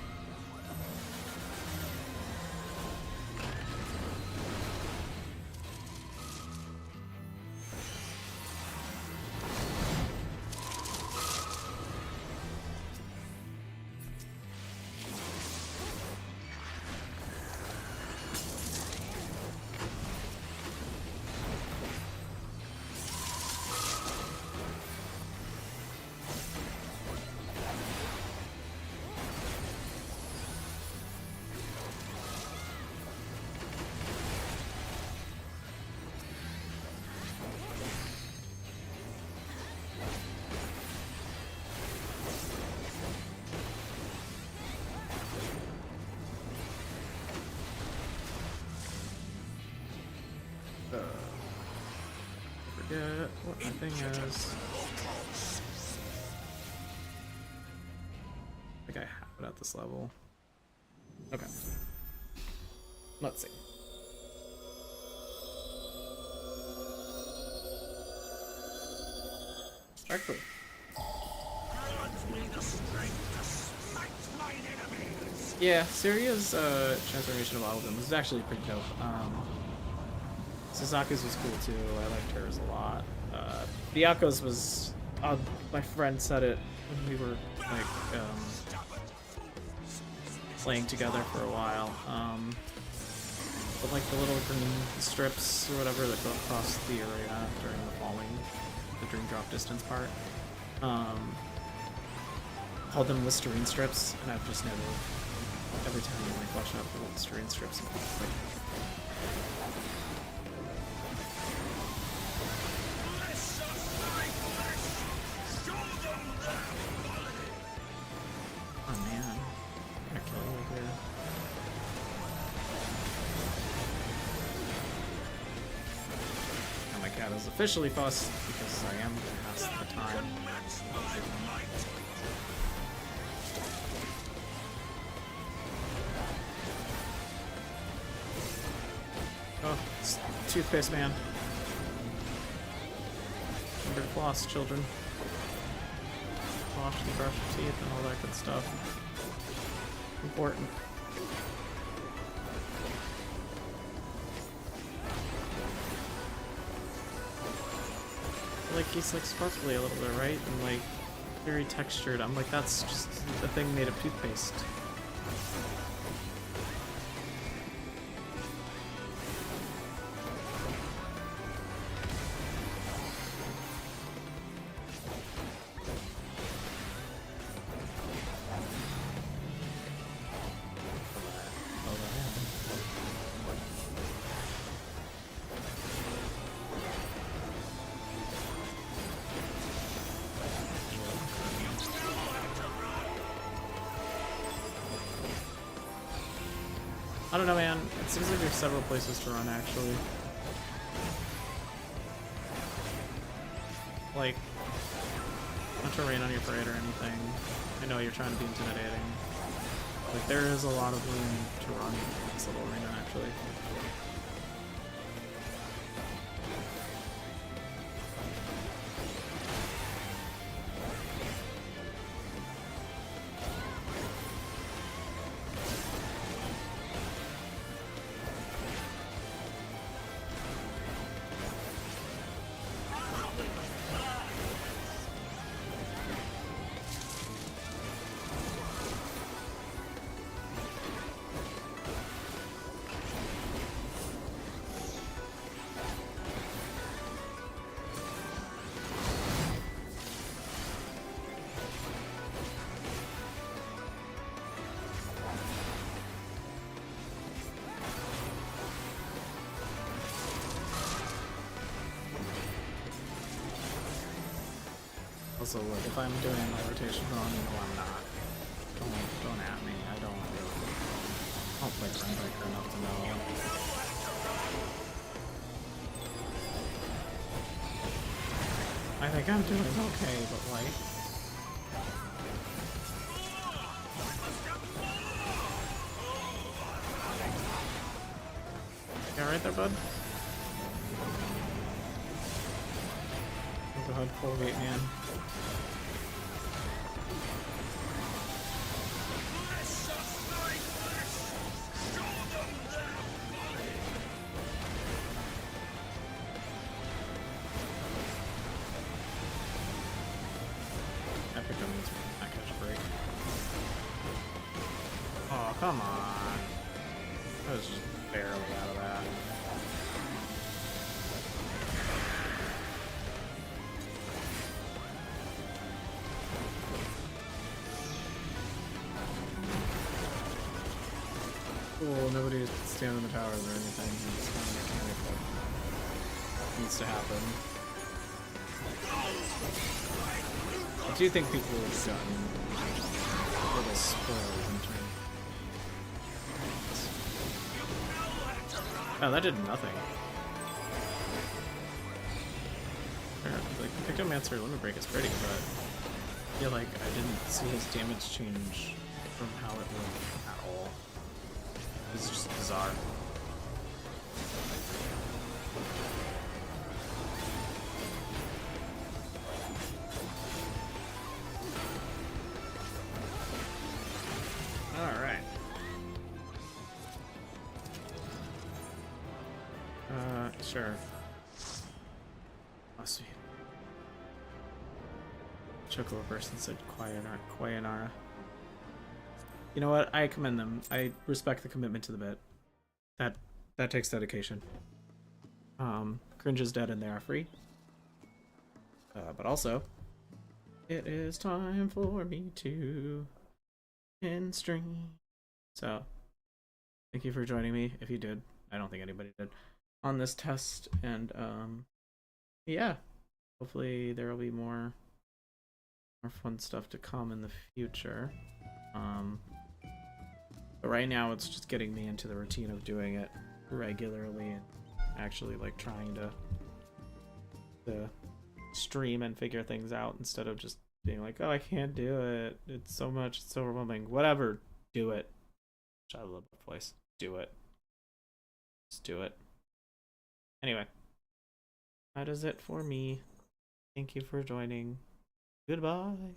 Forget what my thing is. I think I have it at this level. Okay. Let's see. Actually. Yeah, Syria's transformation of Alden was actually pretty dope. Suzaku's was cool too. I liked hers a lot. Byako's was... my friend said it when we were like playing together for a while. But like the little green strips or whatever that go across the area during the falling, the dream drop distance part. Called them Listerine strips, and I've just never... every time you like watch out for the Listerine strips, like... oh man, I'm gonna kill you here. channel's officially fussed because I am past the time. Oh, it's Toothpaste Man. Remember to floss, children. Wash and brush your teeth and all that good stuff. Important. Like, he's like sparkly a little bit, right? And like very textured. I'm like, that's just a thing made of toothpaste. I don't know, man. It seems like there's several places to run, actually. Like, not to rain on your parade or anything. I know you're trying to be intimidating. Like, there is a lot of room to run in this little arena, actually. Also, look, if I'm doing my rotation wrong, you know I'm not. Don't at me. I don't play Friendbreaker enough to know. I think I'm doing okay, but like... You alright there, bud? Go ahead, full gate, man. Oh, come on. I was just barely out of that. Cool, nobody standing in the towers or anything. It's kind of mechanic that needs to happen. I do think people have gotten a little spoiled in terms. Oh, that did nothing. Like, Pictomancer Limit Break is pretty, but I feel like I didn't see his damage change from how it looked at all. It's just bizarre. Alright. Sure. Must be. Chocobo person said Quianara. You know what? I commend them. I respect the commitment to the bit. That takes dedication. Cringe is dead and they are free. But also, it is time for me to end stream. So, thank you for joining me. If you did, I don't think anybody did, on this test. And yeah, hopefully there will be more fun stuff to come in the future. But right now it's just getting me into the routine of doing it regularly and actually like trying to to stream and figure things out instead of just being like, oh, I can't do it. It's so much. It's so overwhelming. Whatever. Do it. I love that voice. Do it. Just do it. Anyway, that is it for me. Thank you for joining. Goodbye.